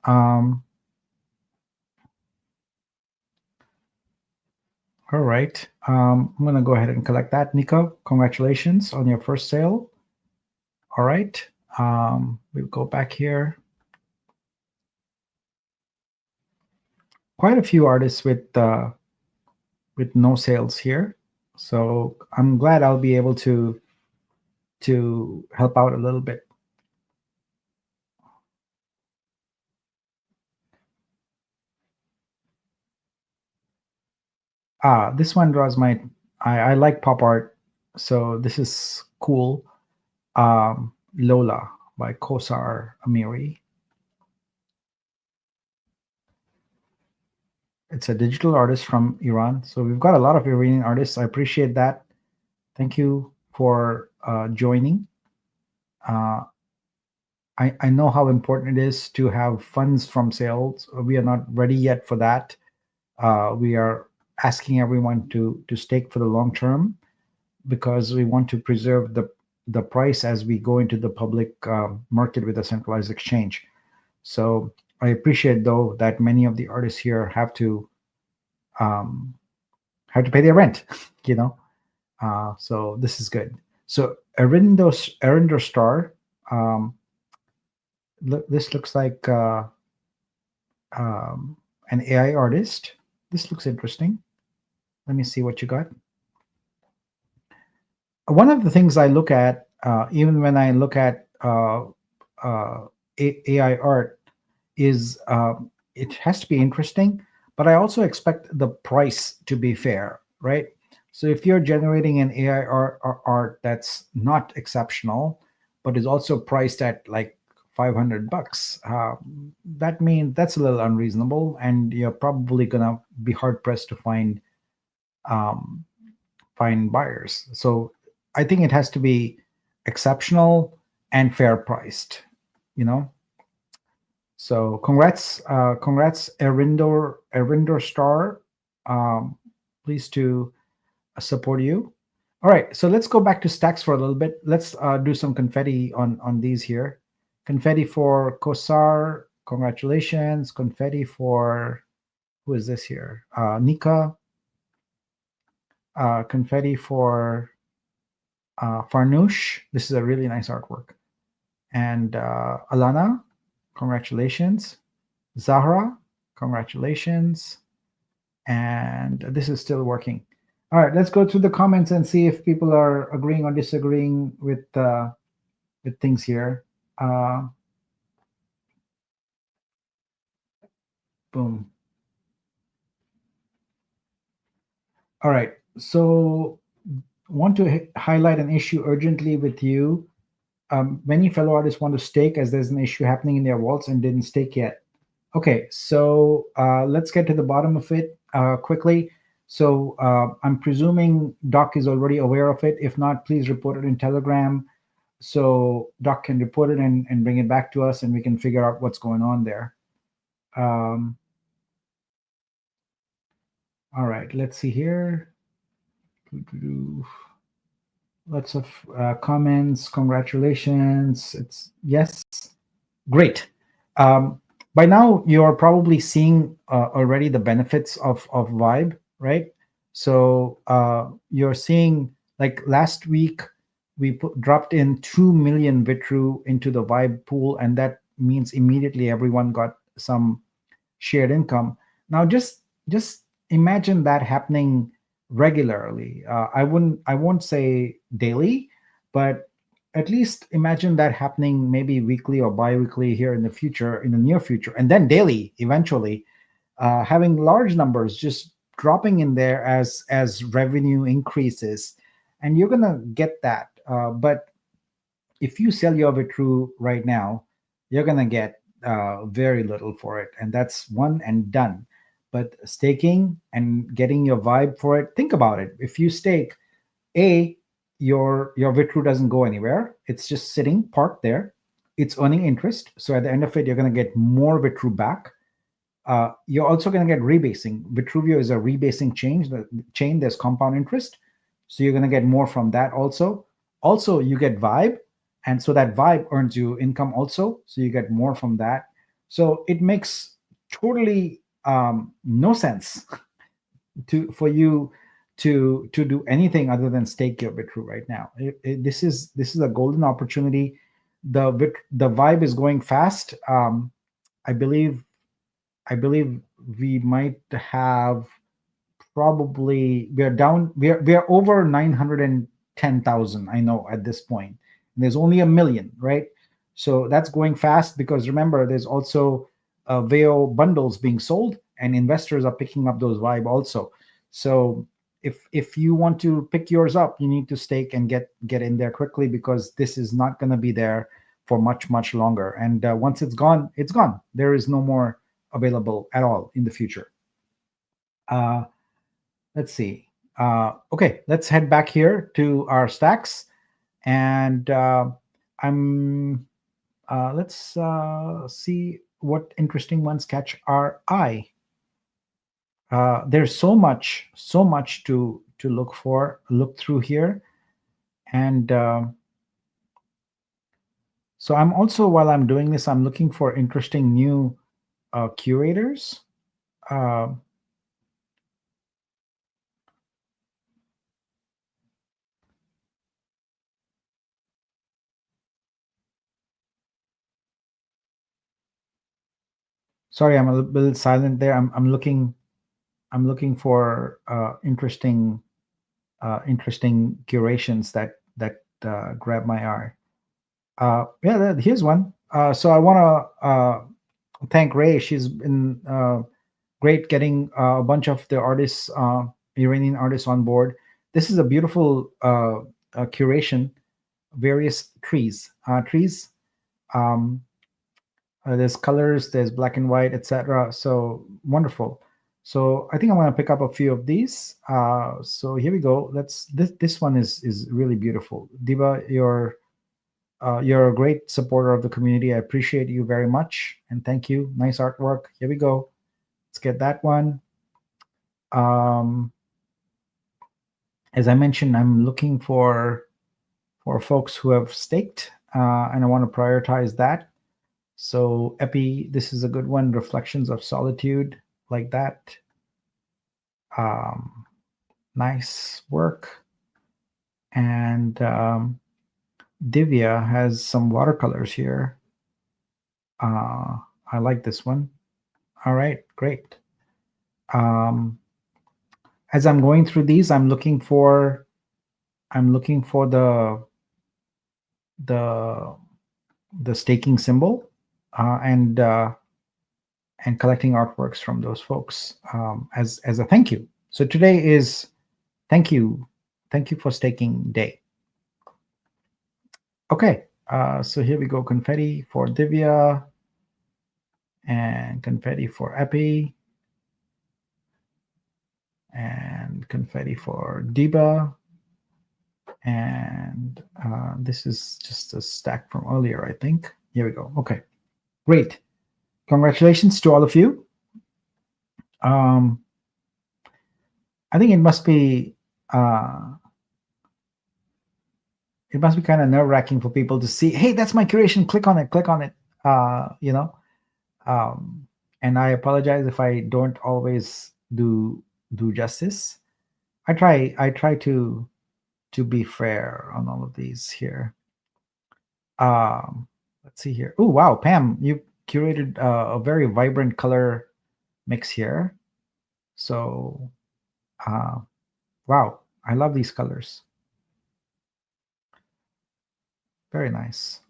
All right, I'm going to go ahead and collect that. Nika, congratulations on your first sale. All right, we'll go back here. Quite a few artists with no sales here, so I'm glad I'll be able to help out a little bit. This one draws my I like pop art, so this is cool. Lola by Kosar Amiri. It's a digital artist from Iran. So we've got a lot of Iranian artists. I appreciate that. Thank you for joining. Uh, I know how important it is to have funds from sales. We are not ready yet for that. We are asking everyone to stake for the long term because we want to preserve the price as we go into the public market with a centralized exchange. So I appreciate though that many of the artists here um, have to pay their rent, you know. So this is good. So Arindo Star, um, this looks like um, an AI artist. This looks interesting. Let me see what you got. One of the things I look at, even when I look at AI art, is it has to be interesting, but I also expect the price to be fair, right? So if you're generating an AI art that's not exceptional, but is also priced at like $500, that means that's a little unreasonable, and you're probably gonna be hard pressed to um, find buyers. So I think it has to be exceptional and fair priced, you know. So congrats, Erinder Star. Pleased to support you. All right, so let's go back to stacks for a little bit. Let's do some confetti on these here. Confetti for Kosar, congratulations. Confetti for who is this here? Nika. Confetti for Farnoosh. This is a really nice artwork. And Alana, congratulations. Zahra, congratulations. And this is still working. All right, let's go through the comments and see if people are agreeing or disagreeing with things here. Boom. All right, so want to highlight an issue urgently with you. Many fellow artists want to stake as there's an issue happening in their vaults and didn't stake yet. Okay, so let's get to the bottom of it quickly. So I'm presuming Doc is already aware of it. If not, please report it in Telegram so Doc can report it and bring it back to us and we can figure out what's going on there. All right, let's see here. Lots of comments. Congratulations. It's yes. Great. By now, you're probably seeing already the benefits of Vibe, right? So you're seeing, like last week, we dropped in 2 million Vitru into the Vibe pool, and that means immediately everyone got some shared income. Now, just imagine that happening regularly. I won't say daily, but at least imagine that happening maybe weekly or bi-weekly here in the future, in the near future, and then daily eventually, having large numbers just dropping in there as revenue increases, and you're gonna get that. But if you sell your Vitru right now, you're gonna get very little for it, and that's one and done. But staking and getting your vibe for it, think about it. If you stake, your Vitru doesn't go anywhere. It's just sitting parked there. It's earning interest. So at the end of it, you're going to get more Vitru back. You're also going to get rebasing. Vitruvio is a rebasing chain. There's compound interest. So you're going to get more from that also. Also, you get vibe. And so that vibe earns you income also. So you get more from that. So it makes totally no sense for you to do anything other than stake your Vitru right now. This is a golden opportunity. The vibe is going fast. I believe we might have probably we are over 910,000. I know at this point. There's only a million, right? So that's going fast because remember, there's also VO bundles being sold, and investors are picking up those vibe also. So if you want to pick yours up, you need to stake and get in there quickly, because this is not going to be there for much longer. And once it's gone, it's gone. There is no more available at all in the future. Uh, let's see. Okay, let's head back here to our stacks, and I'm let's see what interesting ones catch our eye. There's so much to look through here, and so I'm also, while I'm doing this, I'm looking for interesting new curators. Uh, Sorry, I'm a little silent there. I'm looking for interesting curations that grab my eye. Yeah, here's one. So I want to thank Ray. She's been great getting a bunch of the artists, Iranian artists, on board. This is a beautiful curation, various trees. Um, there's colors, there's black and white, etc. So wonderful. So I think I'm going to pick up a few of these. So here we go. This one is really beautiful. Diva, you're a great supporter of the community. I appreciate you very much, and thank you. Nice artwork. Here we go. Let's get that one. As I mentioned, I'm looking for folks who have staked, and I want to prioritize that. So Epi, this is a good one. Reflections of Solitude, like that. Nice work. And Divya has some watercolors here. I like this one. All right, great. As I'm going through these, I'm looking for the staking symbol, and collecting artworks from those folks, as a thank you. So today is thank you for staking day. Okay, so here we go. Confetti for Divya, and confetti for Epi, and confetti for Diba, and this is just a stack from earlier, I think. Here we go. Okay, great. Congratulations to all of you. I think it must be kind of nerve-wracking for people to see, hey, that's my curation, click on it. And I apologize if I don't always do justice. I try to be fair on all of these here. Let's see here. Oh, wow, Pam, you curated a very vibrant color mix here. So wow, I love these colors. Very nice.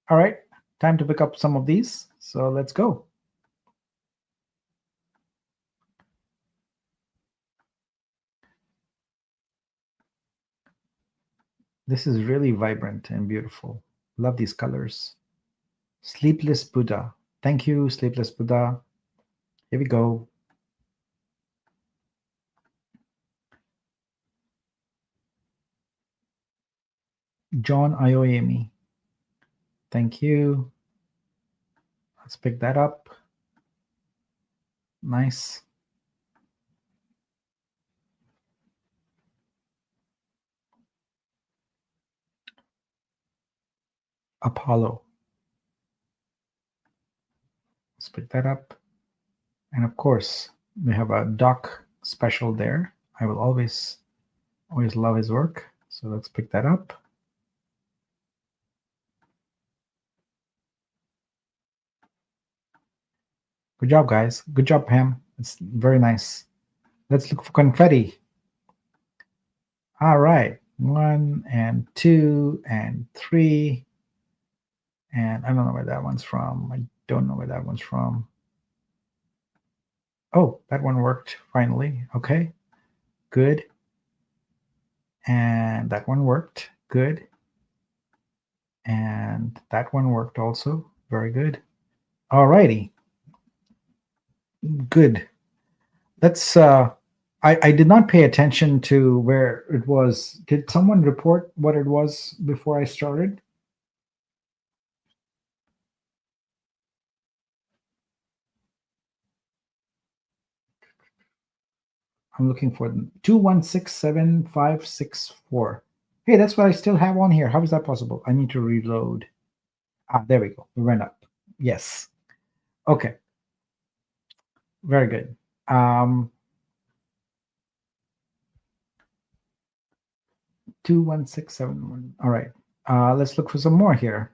All right, time to pick up some of these. So let's go. This is really vibrant and beautiful. Love these colors. Sleepless Buddha. Thank you, Sleepless Buddha. Here we go. John Ayoyemi. Thank you. Let's pick that up. Nice. Apollo. Let's pick that up. And of course, we have a Doc special there. I will always love his work. So let's pick that up. Good job, guys. Good job, Pam. It's very nice. Let's look for confetti. All right. 1 and 2 and 3. And I don't know where that one's from. I don't know where that one's from. Oh, that one worked finally. Okay. Good. And that one worked. Good. And that one worked also. Very good. All righty. Good. Let's I did not pay attention to where it was. Did someone report what it was before I started? I'm looking for them. 2167564. Hey, that's what I still have on here. How is that possible? I need to reload. There we go. We went up. Yes. Okay. Very good. 21671. All right. Let's look for some more here.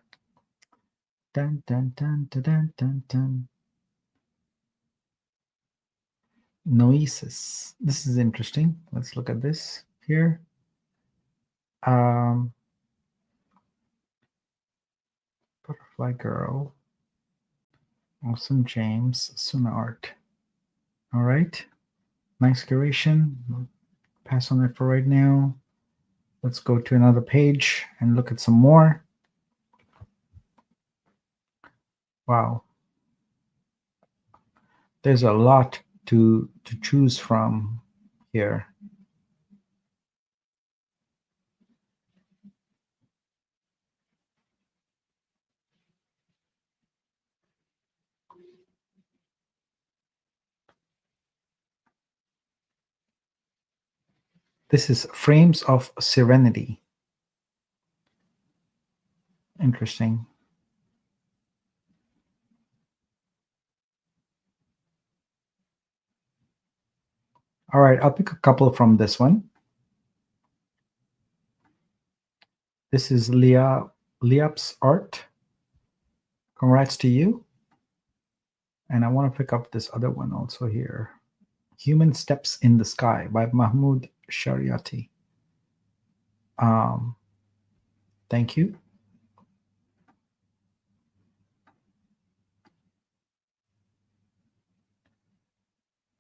Dun, dun, dun, dun, dun, dun, dun. Noesis. This is interesting. Let's look at this here. Butterfly Girl. Awesome James. Suna Art. All right. Nice curation. Pass on it for right now. Let's go to another page and look at some more. Wow. There's a lot to choose from here. This is Frames of Serenity. Interesting. All right, I'll pick a couple from this one. This is Liap's art. Congrats to you. And I want to pick up this other one also here. Human Steps in the Sky by Mahmoud Shariati. Thank you.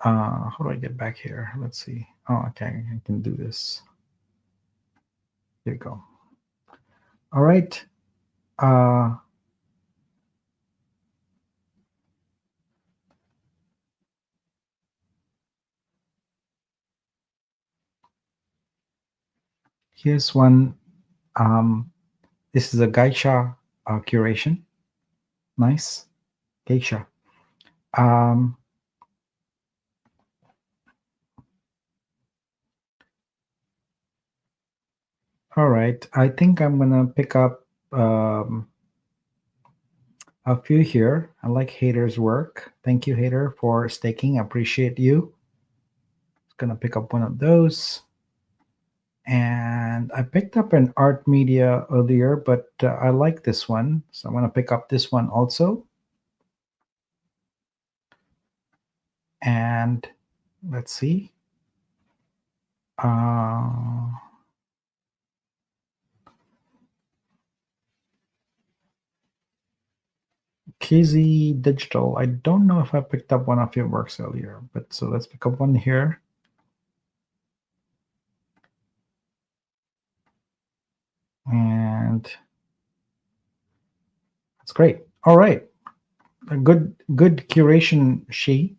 How do I get back here? Let's see. Oh, okay, I can do this. Here we go. All right. Here's one. This is a geisha curation. Nice. Geisha. All right. I think I'm going to pick up a few here. I like Hater's work. Thank you, Hater, for staking. I appreciate you. Going to pick up one of those. And I picked up an art media earlier, but I like this one. So I'm going to pick up this one also. And let's see. KZ Digital. I don't know if I picked up one of your works earlier, but so let's pick up one here. And that's great. All right. A good curation, she.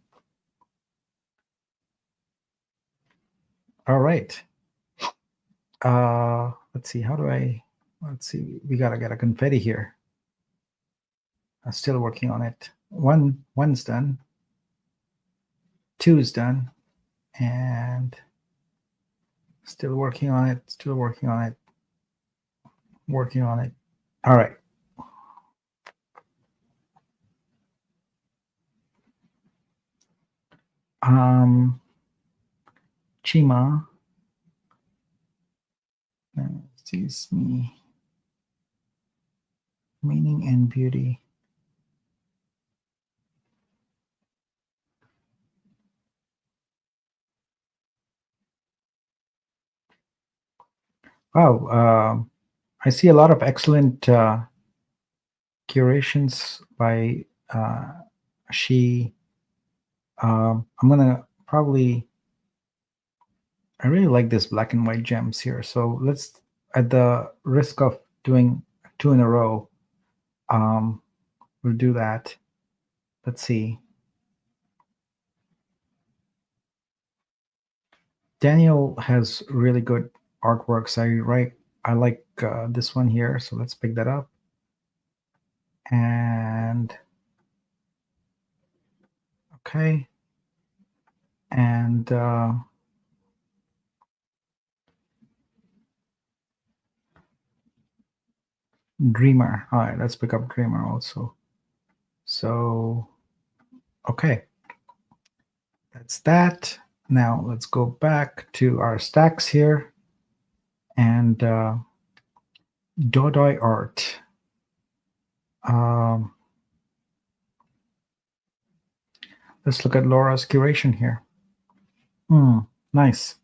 All right. Let's see. Let's see. We gotta get a confetti here. I'm still working on it. One's done. Two is done. And still working on it. Still working on it. Working on it. All right. Chima. Sees me. Meaning and beauty. Wow. I see a lot of excellent curations by she. I'm going to probably I really like this black and white gems here. So let's, at the risk of doing 2 in a row, we'll do that. Let's see. Daniel has really good artworks. I like this one here. So let's pick that up. And okay. And Dreamer. All right, let's pick up Dreamer also. So, okay. That's that. Now let's go back to our stacks here. And Dodoi art. Let's look at Laura's curation here. Nice.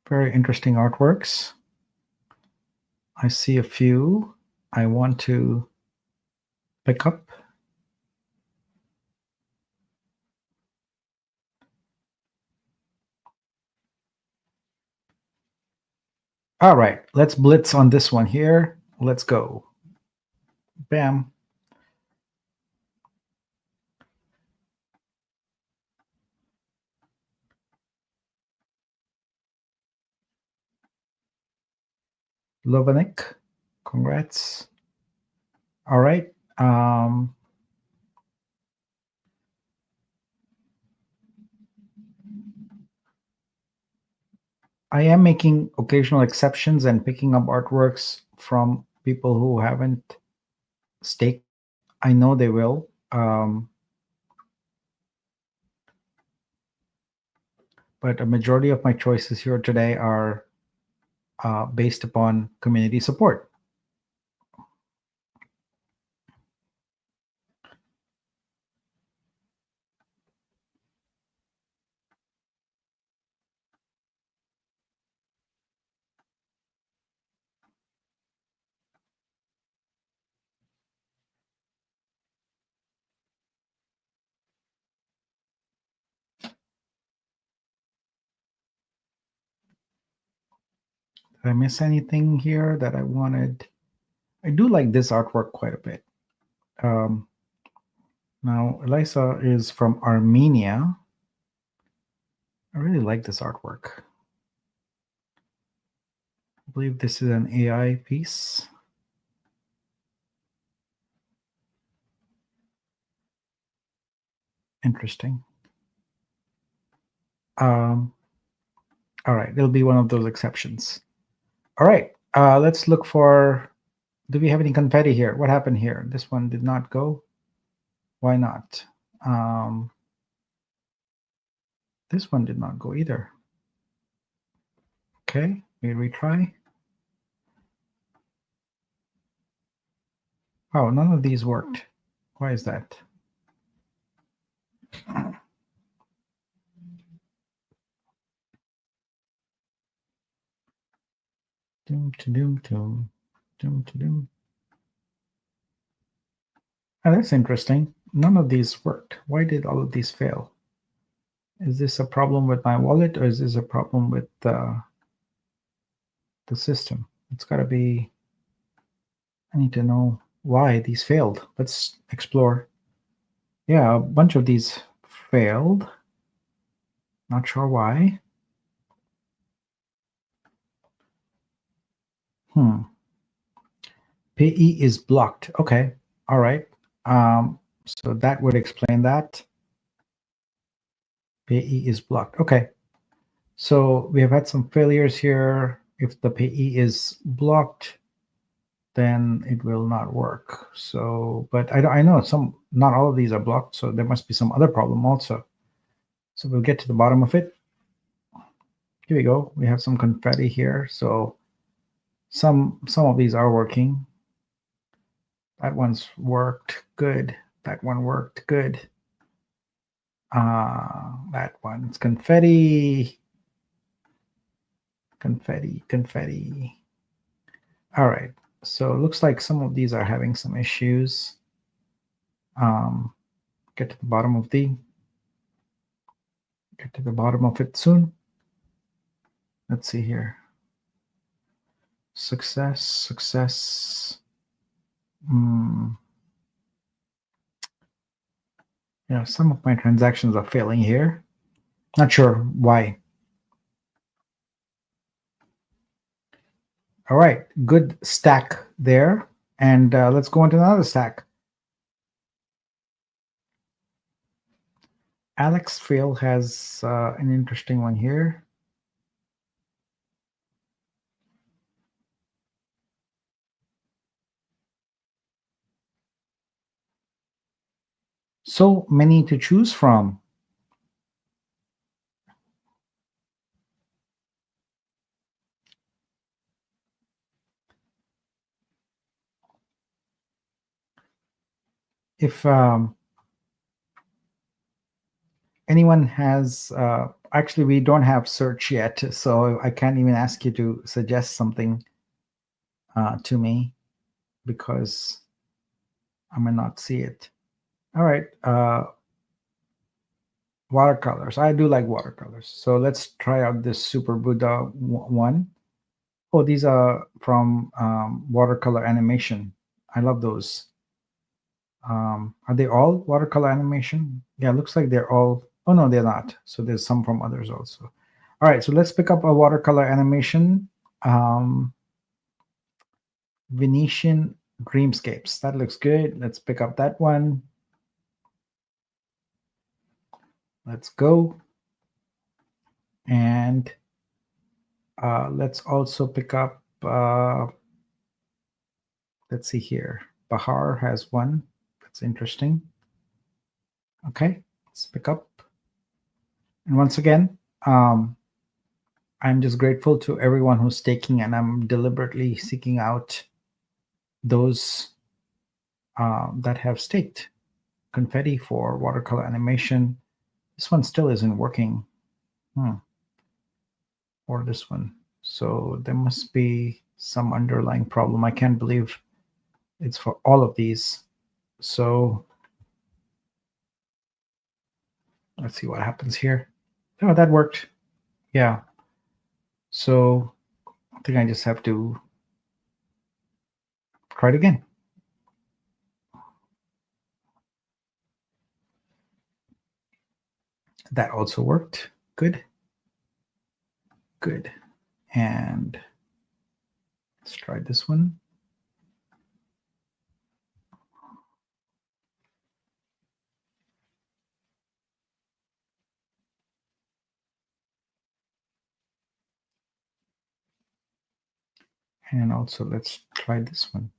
Very interesting artworks. I see a few I want to pick up. All right, let's blitz on this one here. Let's go. Bam. Lovanik, congrats. All right. I am making occasional exceptions and picking up artworks from people who haven't staked. I know they will. But a majority of my choices here today are based upon community support. Did I miss anything here that I wanted? I do like this artwork quite a bit. Now, Elisa is from Armenia. I really like this artwork. I believe this is an AI piece. Interesting. All right, it'll be one of those exceptions. All right, let's look for, do we have any confetti here? What happened here? This one did not go. Why not? This one did not go either. Okay, we retry. Oh, none of these worked. Why is that? Doom to doom doom. Doom to doom. Oh, that's interesting. None of these worked. Why did all of these fail? Is this a problem with my wallet, or is this a problem with the system? It's got to be. I need to know why these failed. Let's explore. Yeah, a bunch of these failed. Not sure why. Payee is blocked. Okay. All right. So that would explain that. Payee is blocked. Okay. So we have had some failures here. If the payee is blocked, then it will not work. So, but I know not all of these are blocked, so there must be some other problem also. So we'll get to the bottom of it. Here we go. We have some confetti here. So some of these are working. That one's worked good. That one worked good. That one's confetti. Confetti. All right. So it looks like some of these are having some issues. Get to the bottom of the. Get to the bottom of it soon. Let's see here. Success, success. Yeah, some of my transactions are failing here. Not sure why. All right, good stack there. And let's go on to another stack. Alex Fail has an interesting one here. So many to choose from. If anyone has, actually, we don't have search yet, so I can't even ask you to suggest something to me because I may not see it. All right. Watercolors. I do like watercolors. So let's try out this Super Buddha one. Oh, these are from watercolor animation. I love those. Are they all watercolor animation? Yeah, looks like they're all. Oh, no, they're not. So there's some from others also. All right, so let's pick up a watercolor animation. Venetian Dreamscapes. That looks good. Let's pick up that one. Let's go. And let's also pick up, let's see here. Bahar has one. That's interesting. Okay, let's pick up. And once again, I'm just grateful to everyone who's taking, and I'm deliberately seeking out those that have staked confetti for watercolor animation. This one still isn't working. Or this one. So there must be some underlying problem. I can't believe it's for all of these. So let's see what happens here. Oh, that worked. Yeah. So I think I just have to try it again. That also worked. Good. Good. And let's try this one. And also let's try this one.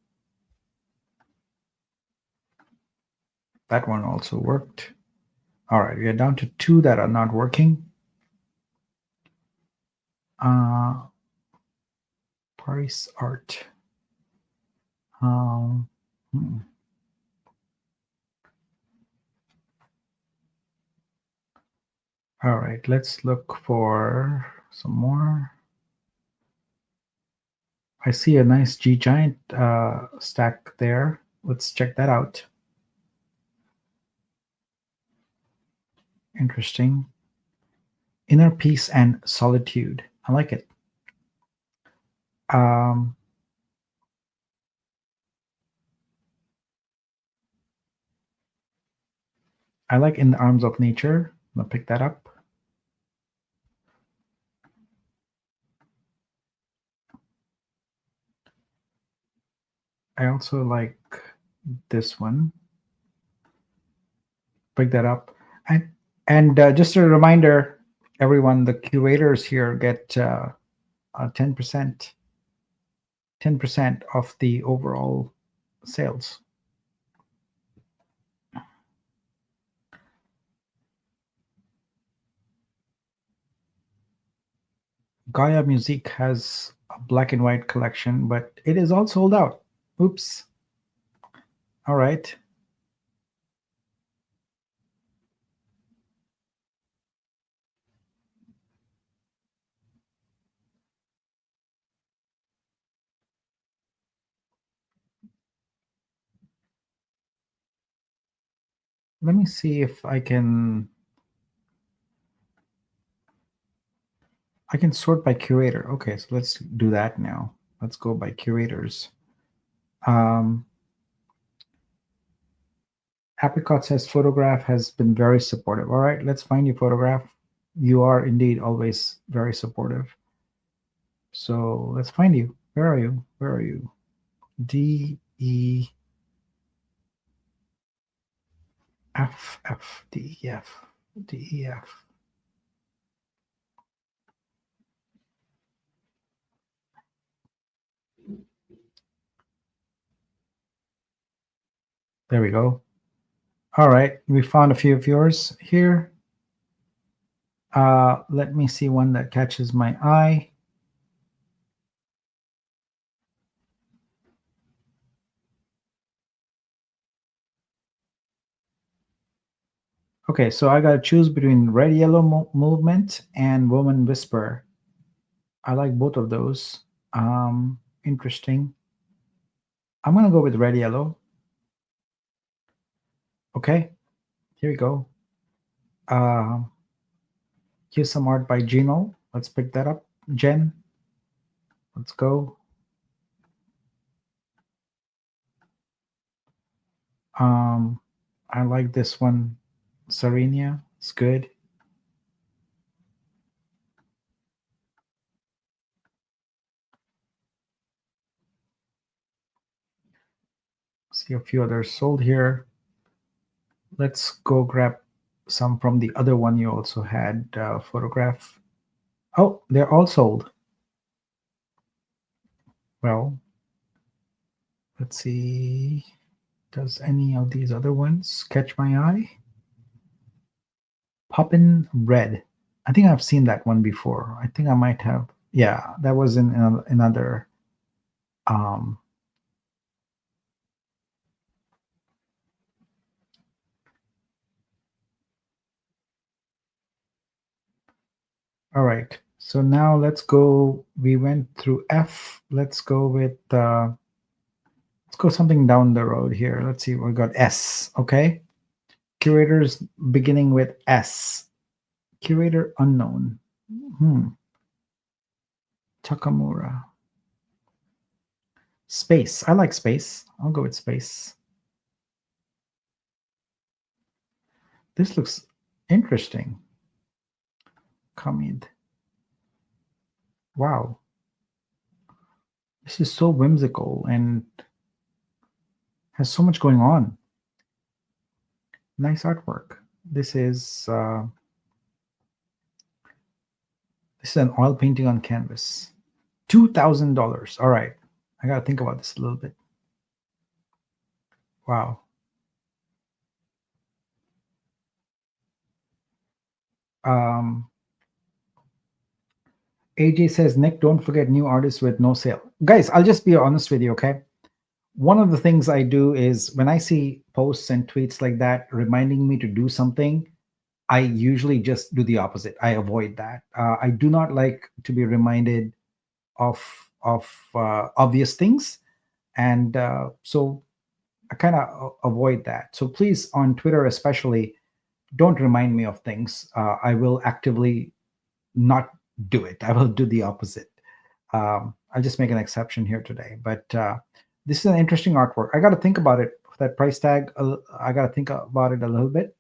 That one also worked. All right, we are down to 2 that are not working. Paris Art. All right, let's look for some more. I see a nice G Giant stack there. Let's check that out. Interesting. Inner Peace and Solitude. I like it. I like In the Arms of Nature. I'm gonna pick that up. I also like this one. Pick that up. And just a reminder, everyone, the curators here get 10% of the overall sales. Gaia Music has a black and white collection, but it is all sold out. Oops. All right. Let me see if I can I can sort by curator. Okay, so let's do that now. Let's go by curators. Apricot says photograph has been very supportive. All right, let's find your photograph. You are indeed always very supportive. So let's find you. Where are you? Where are you? D E F F D E F D E F. There we go. All right, we found a few of yours here. Let me see one that catches my eye. Okay, so I got to choose between Red Yellow Movement and Woman Whisper. I like both of those. Interesting. I'm going to go with Red Yellow. Okay, here we go. Here's some art by Gino. Let's pick that up. Jen, let's go. I like this one. Serenia, it's good. See a few others sold here. Let's go grab some from the other one you also had photograph. Oh, they're all sold. Well, let's see. Does any of these other ones catch my eye? Poppin' Red. I think I've seen that one before. I think I might have. Yeah, that was in another. Um, all right. So now let's go. We went through F. Let's go with. Let's go something down the road here. Let's see. We got S. Okay. Curators beginning with S. Curator unknown. Takamura. Space. I like space. I'll go with space. This looks interesting. Kamid. Wow. This is so whimsical and has so much going on. Nice artwork. This is an oil painting on canvas. $2,000. All right. I got to think about this a little bit. Wow. AJ says, Nick, don't forget new artists with no sale. Guys, I'll just be honest with you, okay? One of the things I do is when I see posts and tweets like that reminding me to do something, I usually just do the opposite. I avoid that. I do not like to be reminded of obvious things, and so I kind of avoid that. So please, on Twitter especially, don't remind me of things. I will actively not do it. I will do the opposite. I'll just make an exception here today. But this is an interesting artwork. I got to think about it. That price tag, I got to think about it a little bit.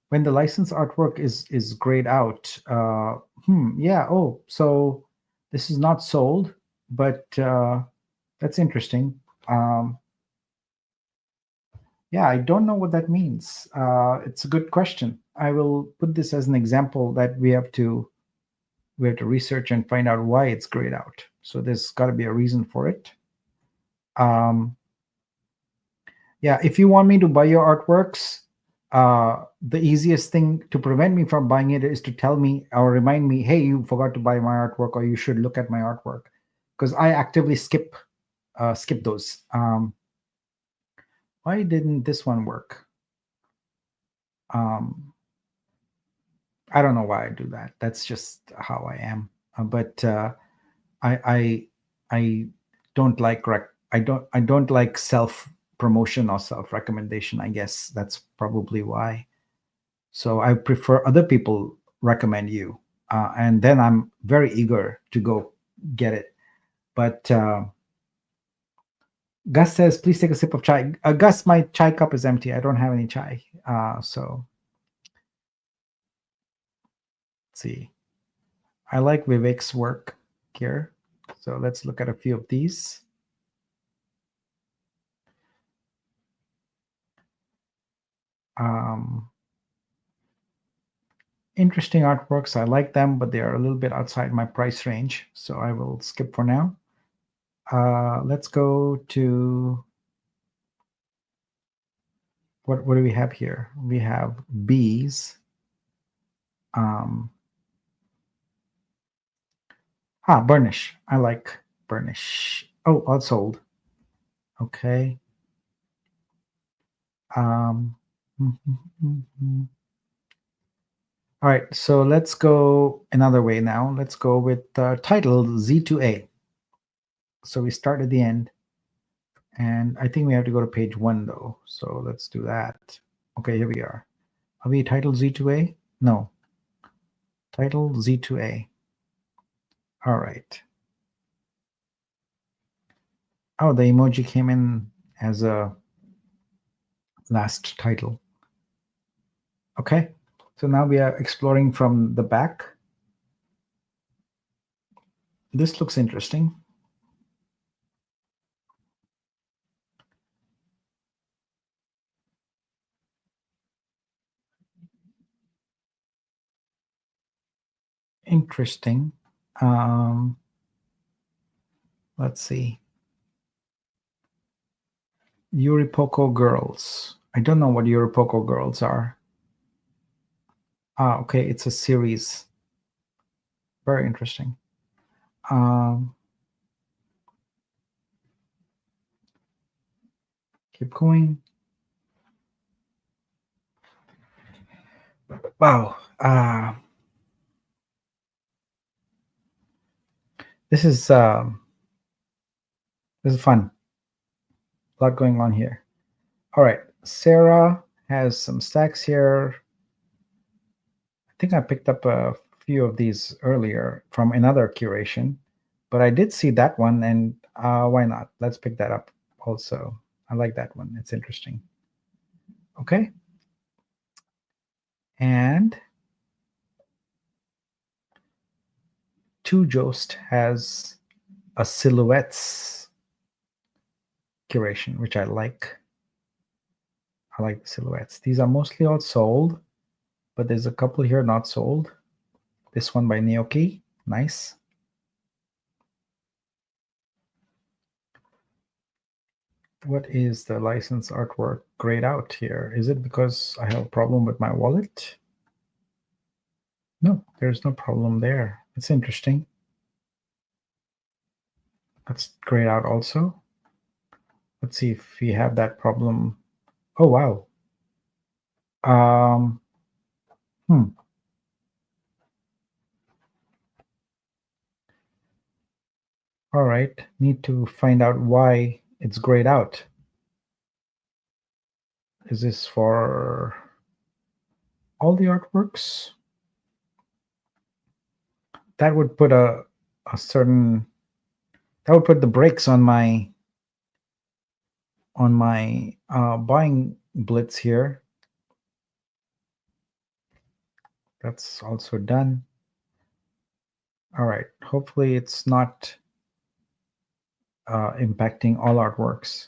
When the license artwork is grayed out, yeah. Oh, so this is not sold, but that's interesting. Yeah, I don't know what that means. It's a good question. I will put this as an example that we have to research and find out why it's grayed out. So there's got to be a reason for it. Yeah, if you want me to buy your artworks, the easiest thing to prevent me from buying it is to tell me or remind me, hey, you forgot to buy my artwork, or you should look at my artwork, because I actively skip those. Why didn't this one work? I don't know why I do that. That's just how I am. But I don't like I don't like self promotion or self recommendation. I guess that's probably why. So I prefer other people recommend you, and then I'm very eager to go get it. But Gus says, please take a sip of chai. Gus, my chai cup is empty. I don't have any chai. So let's see. I like Vivek's work here. So let's look at a few of these. Interesting artworks. I like them, but they are a little bit outside my price range. So I will skip for now. Let's go to what do we have here? We have bees. Burnish. I like burnish. Oh, all sold. Okay. All right, so let's go another way now. Let's go with title Z2A. So we start at the end, and I think we have to go to page 1 though. So let's do that. Okay, here we are. Are we title Z2A? No. Title Z2A. All right. Oh, the emoji came in as a last title. Okay, so now we are exploring from the back. This looks interesting. Interesting. Let's see. Yuripoko Girls. I don't know what Yuripoko Girls are. Okay, it's a series. Very interesting. Keep going. Wow. This is fun. A lot going on here. All right. Sarah has some stacks here. I think I picked up a few of these earlier from another curation, but I did see that one, and why not? Let's pick that up also. I like that one. It's interesting. Okay. And Two Jost has a silhouettes curation, which I like. I like the silhouettes. These are mostly all sold, but there's a couple here not sold. This one by Neoki, nice. What is the license artwork grayed out here? Is it because I have a problem with my wallet? No, there's no problem there. It's interesting. Let's grayed out also. Let's see if we have that problem. Oh, wow. All right, need to find out why it's grayed out. Is this for all the artworks? That would put a certain, that would put the brakes on my buying Blitz here. That's also done. All right, hopefully it's not impacting all artworks.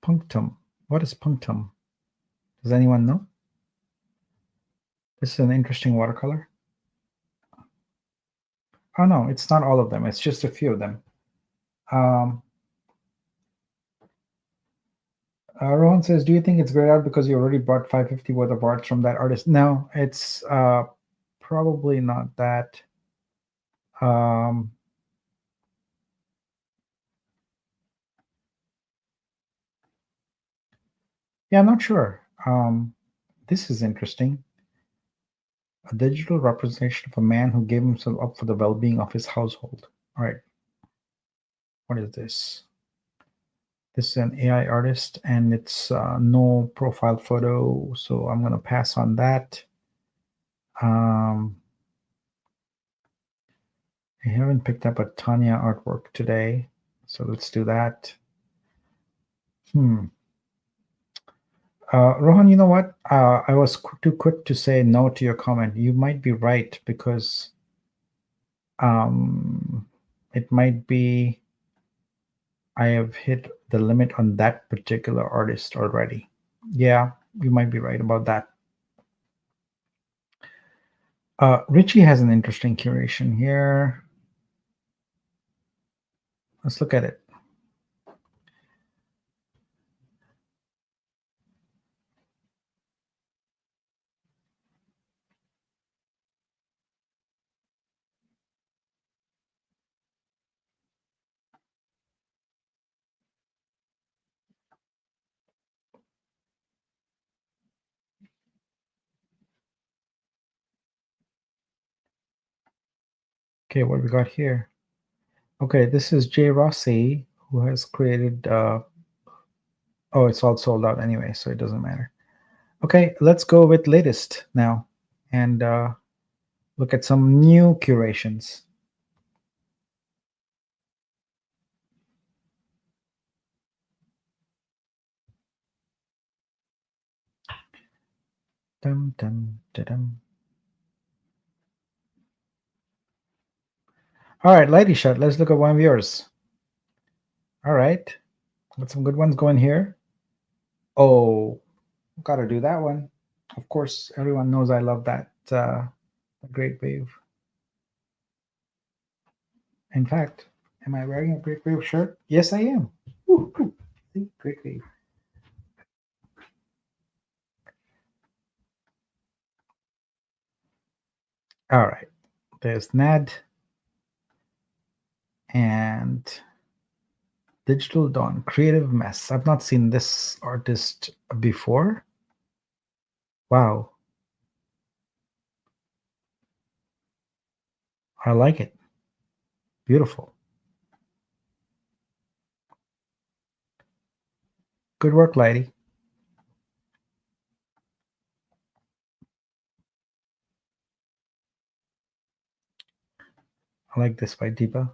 Punctum. What is punctum? Does anyone know? This is an interesting watercolor. Oh no, it's not all of them. It's just a few of them. Rohan says, do you think it's grayed out because you already bought 550 worth of art from that artist? No, it's probably not that. Yeah, I'm not sure. This is interesting. A digital representation of a man who gave himself up for the well-being of his household. All right. What is this? This is an AI artist, and it's no profile photo, so I'm going to pass on that. I haven't picked up a Tanya artwork today, so let's do that. Rohan, you know what? I was too quick to say no to your comment. You might be right, because it might be I have hit the limit on that particular artist already. Yeah, you might be right about that. Richie has an interesting curation here. Let's look at it. Okay, what we got here? Okay, this is Jay Rossi, who has created. Oh, it's all sold out anyway, so it doesn't matter. Okay, let's go with latest now, and look at some new curations. Dum dum dum. All right, Lighty Shot. Let's look at one of yours. All right, got some good ones going here. Oh, gotta do that one. Of course, everyone knows I love that Great Wave. In fact, am I wearing a Great Wave shirt? Yes, I am. Ooh, ooh. See, Great Wave. All right, there's Nad and Digital Dawn, Creative Mess. I've not seen this artist before. Wow. I like it. Beautiful. Good work, lady. I like this by Deepa.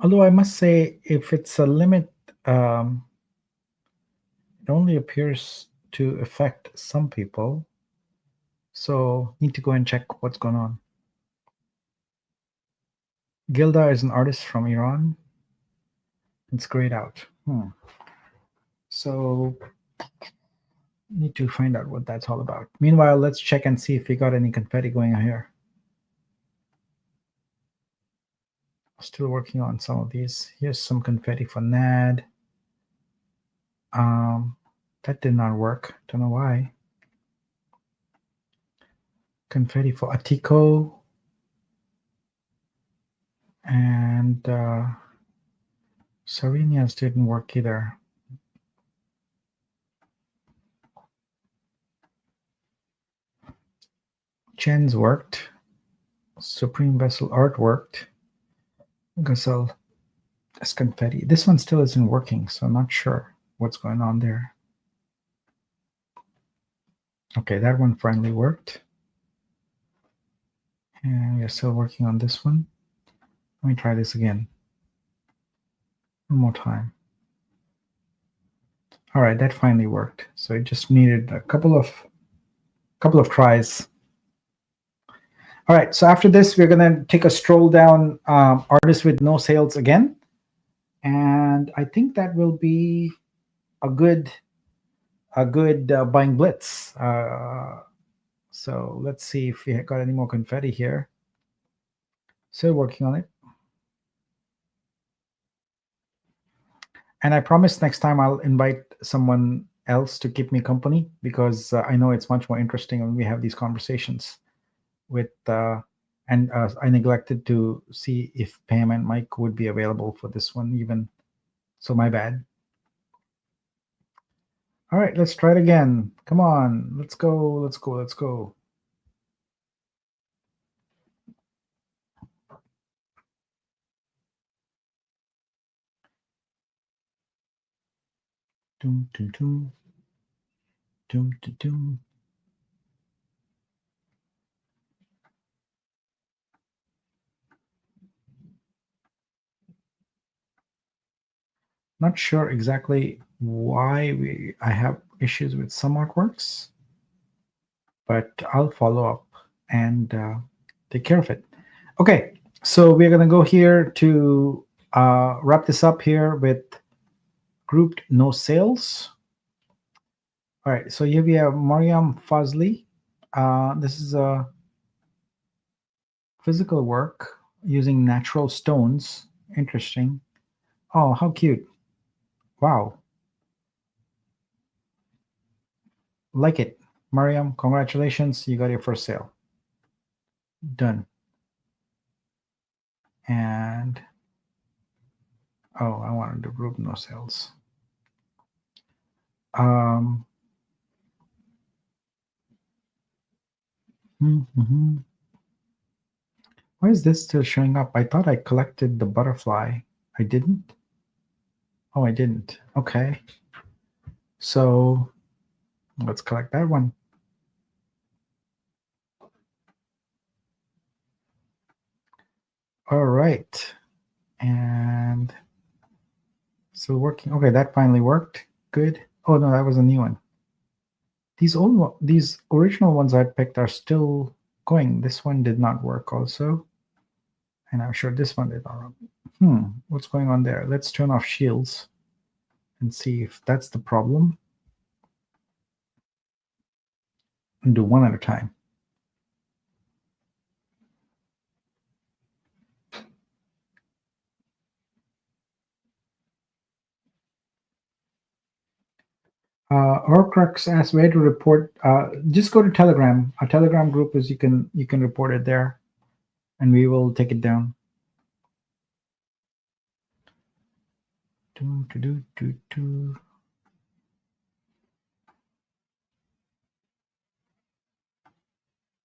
Although I must say, if it's a limit, it only appears to affect some people. So need to go and check what's going on. Gilda is an artist from Iran. It's grayed out. So need to find out what that's all about. Meanwhile, let's check and see if we got any confetti going on here. Still working on some of these. Here's some confetti for Nad. That did not work. Don't know why. Confetti for Atiko. And Serenia's didn't work either. Chen's worked. Supreme Vessel Art worked. Gazelle as confetti. This one still isn't working, so I'm not sure what's going on there. Okay, that one finally worked. And we're still working on this one. Let me try this again. One more time. All right, that finally worked. So it just needed a couple of tries. All right, so after this, we're gonna take a stroll down Artists with No Sales again. And I think that will be a good buying blitz. So let's see if we got any more confetti here. Still working on it. And I promise next time I'll invite someone else to keep me company, because I know it's much more interesting when we have these conversations with and I neglected to see if Pam and Mike would be available for this one even. So my bad. All right, let's try it again. Come on, let's go, let's go, let's go. Doom, doom, doom. Doom, doom, doom. Not sure exactly why I have issues with some artworks, but I'll follow up and take care of it. Okay, so we're gonna go here to wrap this up here with grouped no sales. All right, so here we have Mariam Fazli. This is a physical work using natural stones. Interesting. Oh, how cute. Wow. Like it. Mariam, congratulations. You got your first sale. Done. And oh, I wanted to group no sales. Um, mhm. Why is this still showing up? I thought I collected the butterfly. I didn't? Oh, I didn't. Okay. So let's collect that one. All right. And still working. Okay, that finally worked. Good. Oh no, that was a new one. These original ones I picked are still going. This one did not work also. And I'm sure this one did not work. What's going on there? Let's turn off shields and see if that's the problem. And do one at a time. Horcrux asks where to report. Just go to Telegram. Our Telegram group is you can report it there, and we will take it down.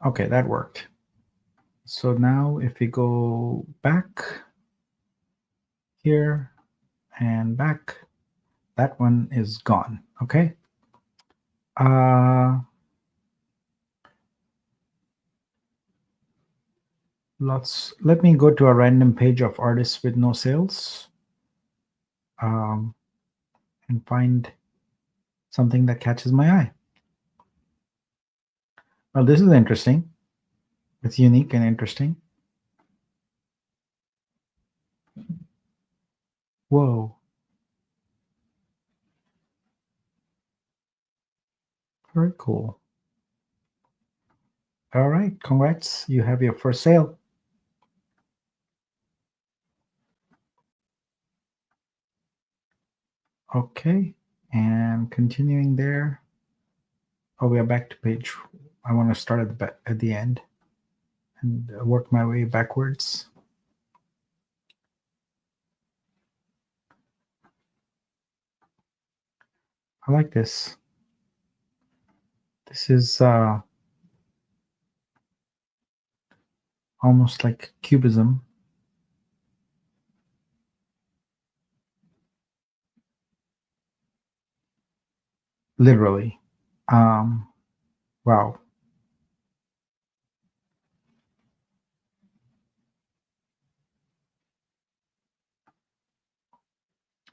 Okay, that worked. So now if we go back here and back, that one is gone. Okay. Let me go to a random page of artists with no sales and find something that catches my eye. Well, this is interesting. It's unique and interesting. Whoa. Very cool. All right. Congrats. You have your first sale. Okay. And continuing there. Oh, we are back to page. I want to start at the end and work my way backwards. I like this. This is almost like cubism. Literally. Wow.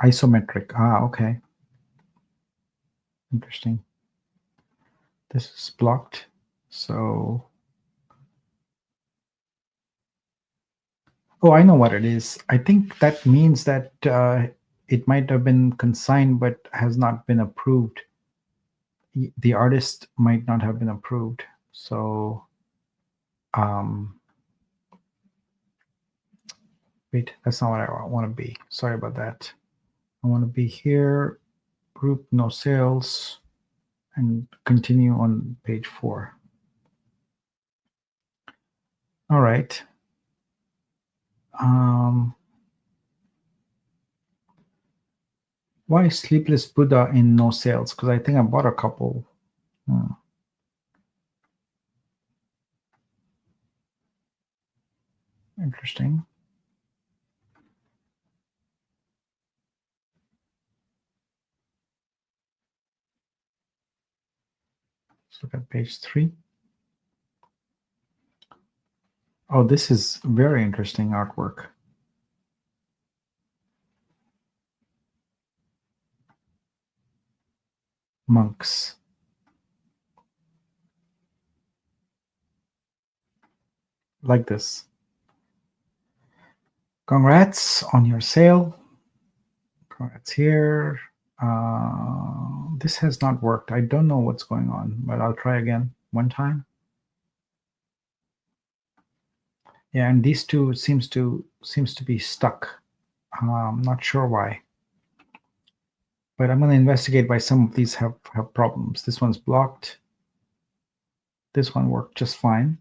Isometric. Okay. Interesting. This is blocked. So, oh, I know what it is. I think that means that it might have been consigned but has not been approved. The artist might not have been approved. So, wait, that's not what I want to be. Sorry about that. I want to be here, group no sales, and continue on page 4. All right. Why Sleepless Buddha in no sales? Because I think I bought a couple. Interesting. Let's look at page 3. Oh, this is very interesting artwork. Monks. Like this. Congrats on your sale. Congrats here. This has not worked. I don't know what's going on, but I'll try again one time. Yeah, and these two seems to be stuck. I'm not sure why, but I'm going to investigate why some of these have problems. This one's blocked. This one worked just fine.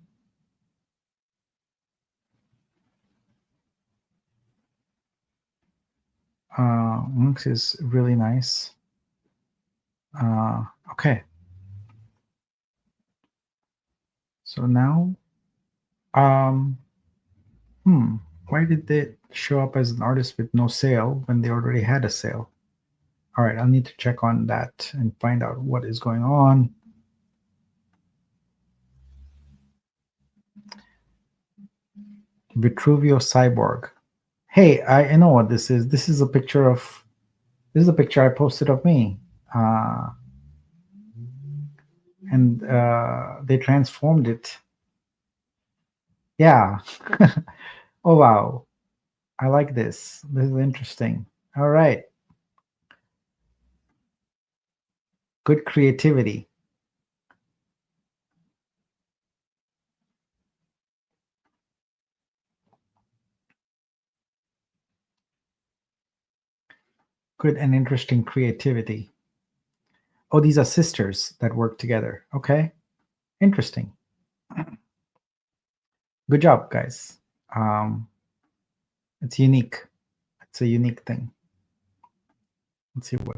Monks is really nice. Okay. So now, why did they show up as an artist with no sale when they already had a sale? All right, I'll need to check on that and find out what is going on. Vitruvio Cyborg. Hey, I know what this is. This is a picture I posted of me. And they transformed it. Yeah. Oh, wow. I like this. This is interesting. All right. Good creativity. Good and interesting creativity. Oh, these are sisters that work together. Okay. Interesting. Good job, guys. It's unique. It's a unique thing. Let's see what.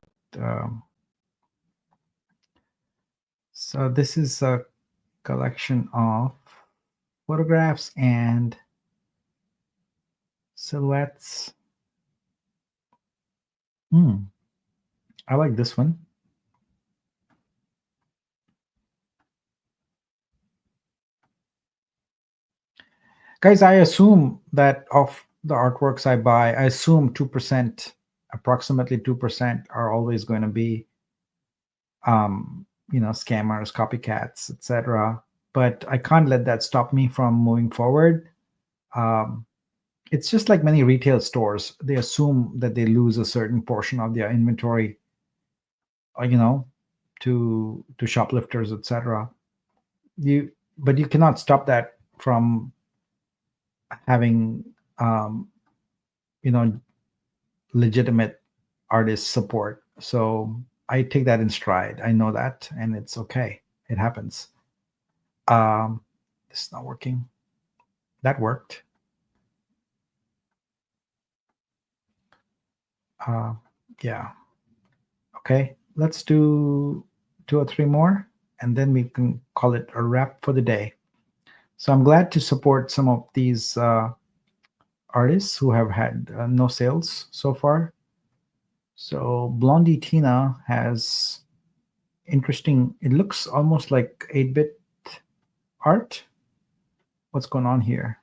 So this is a collection of photographs and silhouettes. I like this one. Guys, I assume that of the artworks I buy, I assume 2%, approximately 2% are always going to be, scammers, copycats, etc. But I can't let that stop me from moving forward. It's just like many retail stores. They assume that they lose a certain portion of their inventory, to shoplifters, etc. But you cannot stop that from having, legitimate artist support. So I take that in stride. I know that, and it's okay. It happens. This is not working. That worked. Yeah. Okay. Let's do 2 or 3 more, and then we can call it a wrap for the day. So I'm glad to support some of these artists who have had no sales so far. So Blondie Tina has interesting. It looks almost like 8-bit art. What's going on here?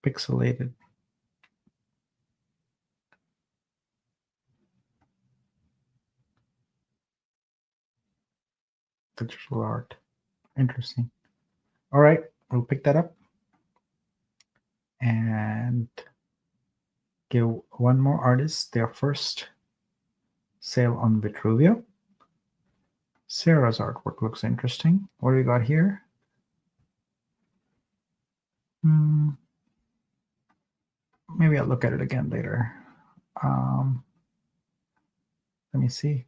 Pixelated. Digital art. Interesting. All right, we'll pick that up and give one more artist their first sale on Vitruvio. Sarah's artwork looks interesting. What do we got here? Maybe I'll look at it again later. Let me see.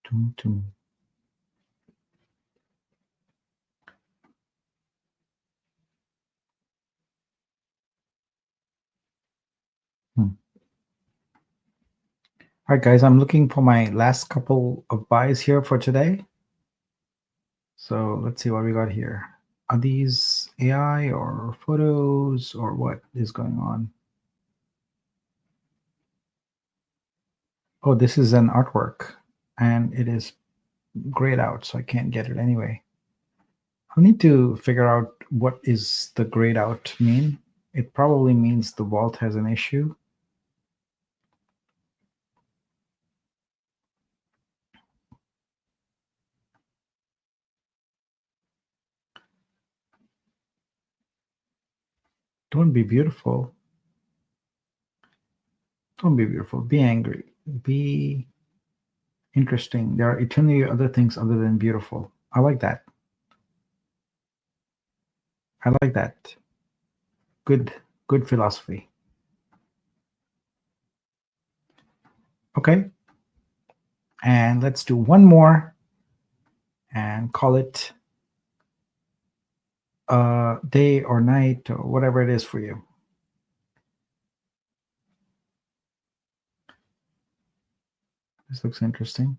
Tum, tum. Hmm. All right, guys, I'm looking for my last couple of buys here for today. So let's see what we got here. Are these AI or photos or what is going on? Oh, this is an artwork and it is grayed out, so I can't get it anyway. I need to figure out what is the grayed out mean. It probably means the vault has an issue. Don't be beautiful. Don't be beautiful. Be angry. Be interesting. There are eternally other things other than beautiful. I like that. I like that. Good philosophy. Okay. And let's do one more and call it day or night or whatever it is for you. This looks interesting.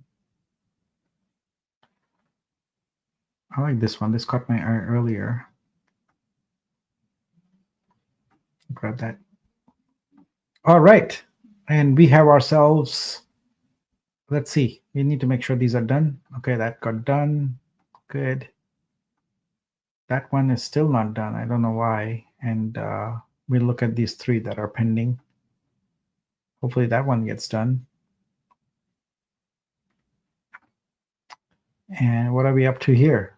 I like this one. This caught my eye earlier. Grab that. All right. And we have ourselves, let's see. We need to make sure these are done. Okay, that got done. Good. That one is still not done. I don't know why. And we'll look at these three that are pending. Hopefully that one gets done. And what are we up to here?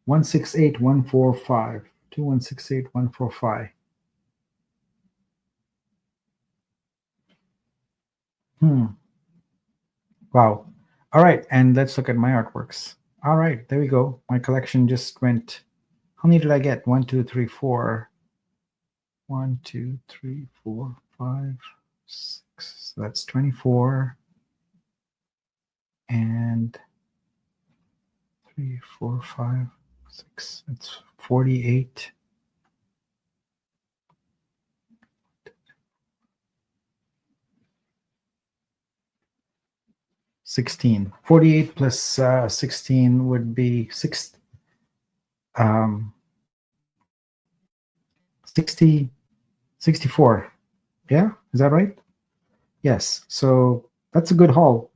168145. 2168145. Wow. All right. And let's look at my artworks. All right. There we go. My collection just went. How many did I get? 1, 2, 3, 4. 1, 2, 3, 4, 5, 6. So that's 24. And 3, 4, 5, 6. That's 48. 16. 48 plus 16 would be 6. 60, 64. Yeah, is that right? Yes. So that's a good haul.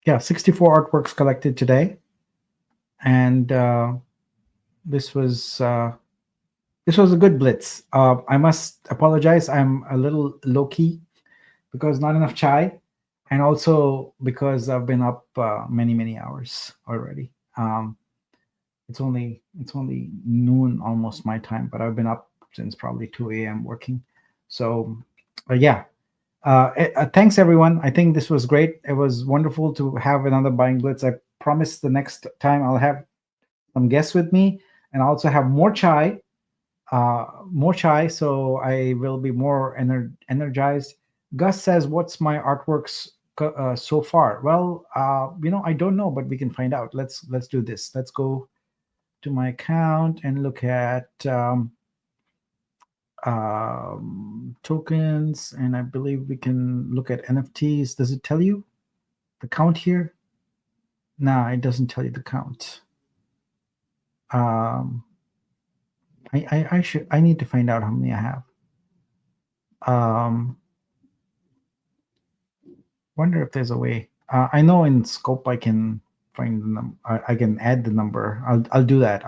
Yeah, 64 artworks collected today, and this was a good blitz. I must apologize. I'm a little low key because not enough chai, and also because I've been up many hours already. It's only noon almost my time, but I've been up since probably 2 a.m. working. So, yeah. Thanks everyone. I think this was great. It was wonderful to have another buying blitz. I promise the next time I'll have some guests with me, and also have more chai. So I will be more energized. Gus says, "What's my artworks so far?" Well, I don't know, but we can find out. Let's do this. Let's go to my account and look at tokens, and I believe we can look at NFTs. Does it tell you the count here? No, it doesn't tell you the count. I need to find out how many I have. Wonder if there's a way. I know in Scope I can find the number. I can add the number. I'll do that.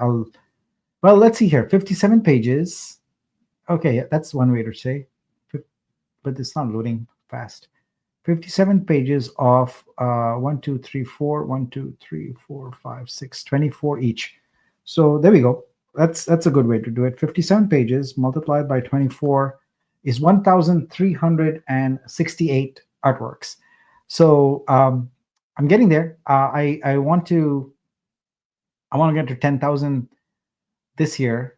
Well, let's see here. 57 pages. Okay, that's one way to say, but it's not loading fast. 57 pages of 1, 2, 3, 4, 1, 2, 3, 4, 5, 6, 24 each. So there we go. That's a good way to do it. 57 pages multiplied by 24 is 1,368 artworks. So I'm getting there. I want to get to 10,000 this year.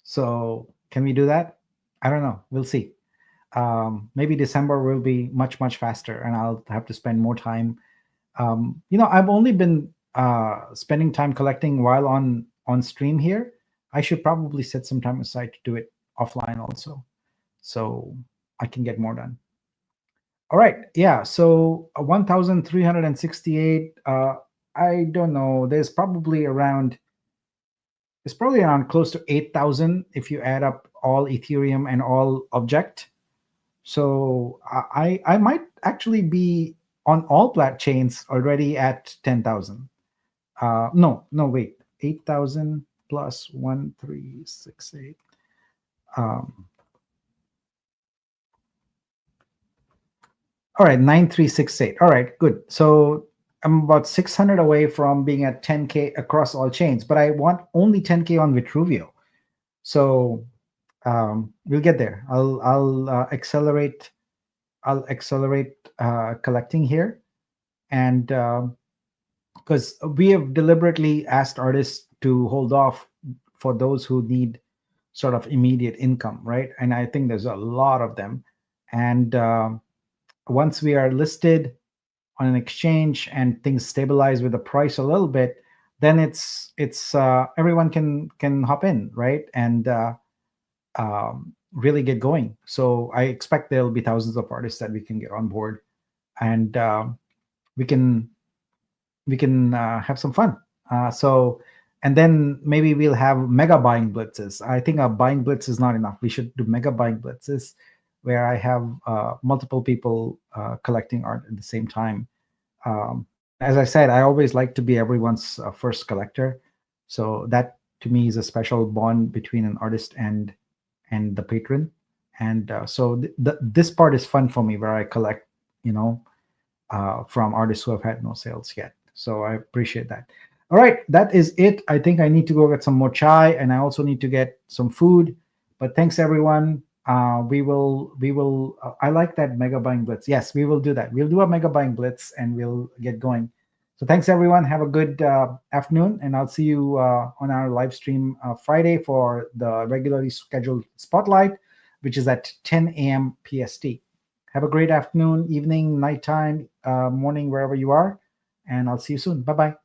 So can we do that? I don't know. We'll see. Maybe December will be much faster, and I'll have to spend more time. I've only been spending time collecting while on stream here. I should probably set some time aside to do it offline also, so I can get more done. All right, yeah. So 1,368. I don't know. It's probably around close to 8,000 if you add up all Ethereum and all object. So I might actually be on all plat chains already at 10,000. No, wait, 8,000 plus 1,368. Um, all right, 9,368. All right, good. So I'm about 600 away from being at 10K across all chains, but I want only 10K on Vitruvio. So we'll get there. I'll accelerate. I'll accelerate collecting here, and because we have deliberately asked artists to hold off for those who need sort of immediate income, right? And I think there's a lot of them. And once we are listed on an exchange and things stabilize with the price a little bit, then it's everyone can hop in, right? And really get going. So I expect there'll be thousands of artists that we can get on board, and we can have some fun. So, and then maybe we'll have mega buying blitzes. I think a buying blitz is not enough. We should do mega buying blitzes where I have multiple people collecting art at the same time. As I said, I always like to be everyone's first collector. So that to me is a special bond between an artist and the patron. And so this part is fun for me, where I collect, from artists who have had no sales yet. So I appreciate that. All right, that is it. I think I need to go get some more chai, and I also need to get some food. But thanks everyone. We will. I like that mega buying blitz. Yes, we will do that. We'll do a mega buying blitz, and we'll get going. So thanks everyone. Have a good afternoon, and I'll see you on our live stream Friday for the regularly scheduled spotlight, which is at 10 a.m. PST. Have a great afternoon, evening, nighttime, morning, wherever you are, and I'll see you soon. Bye bye.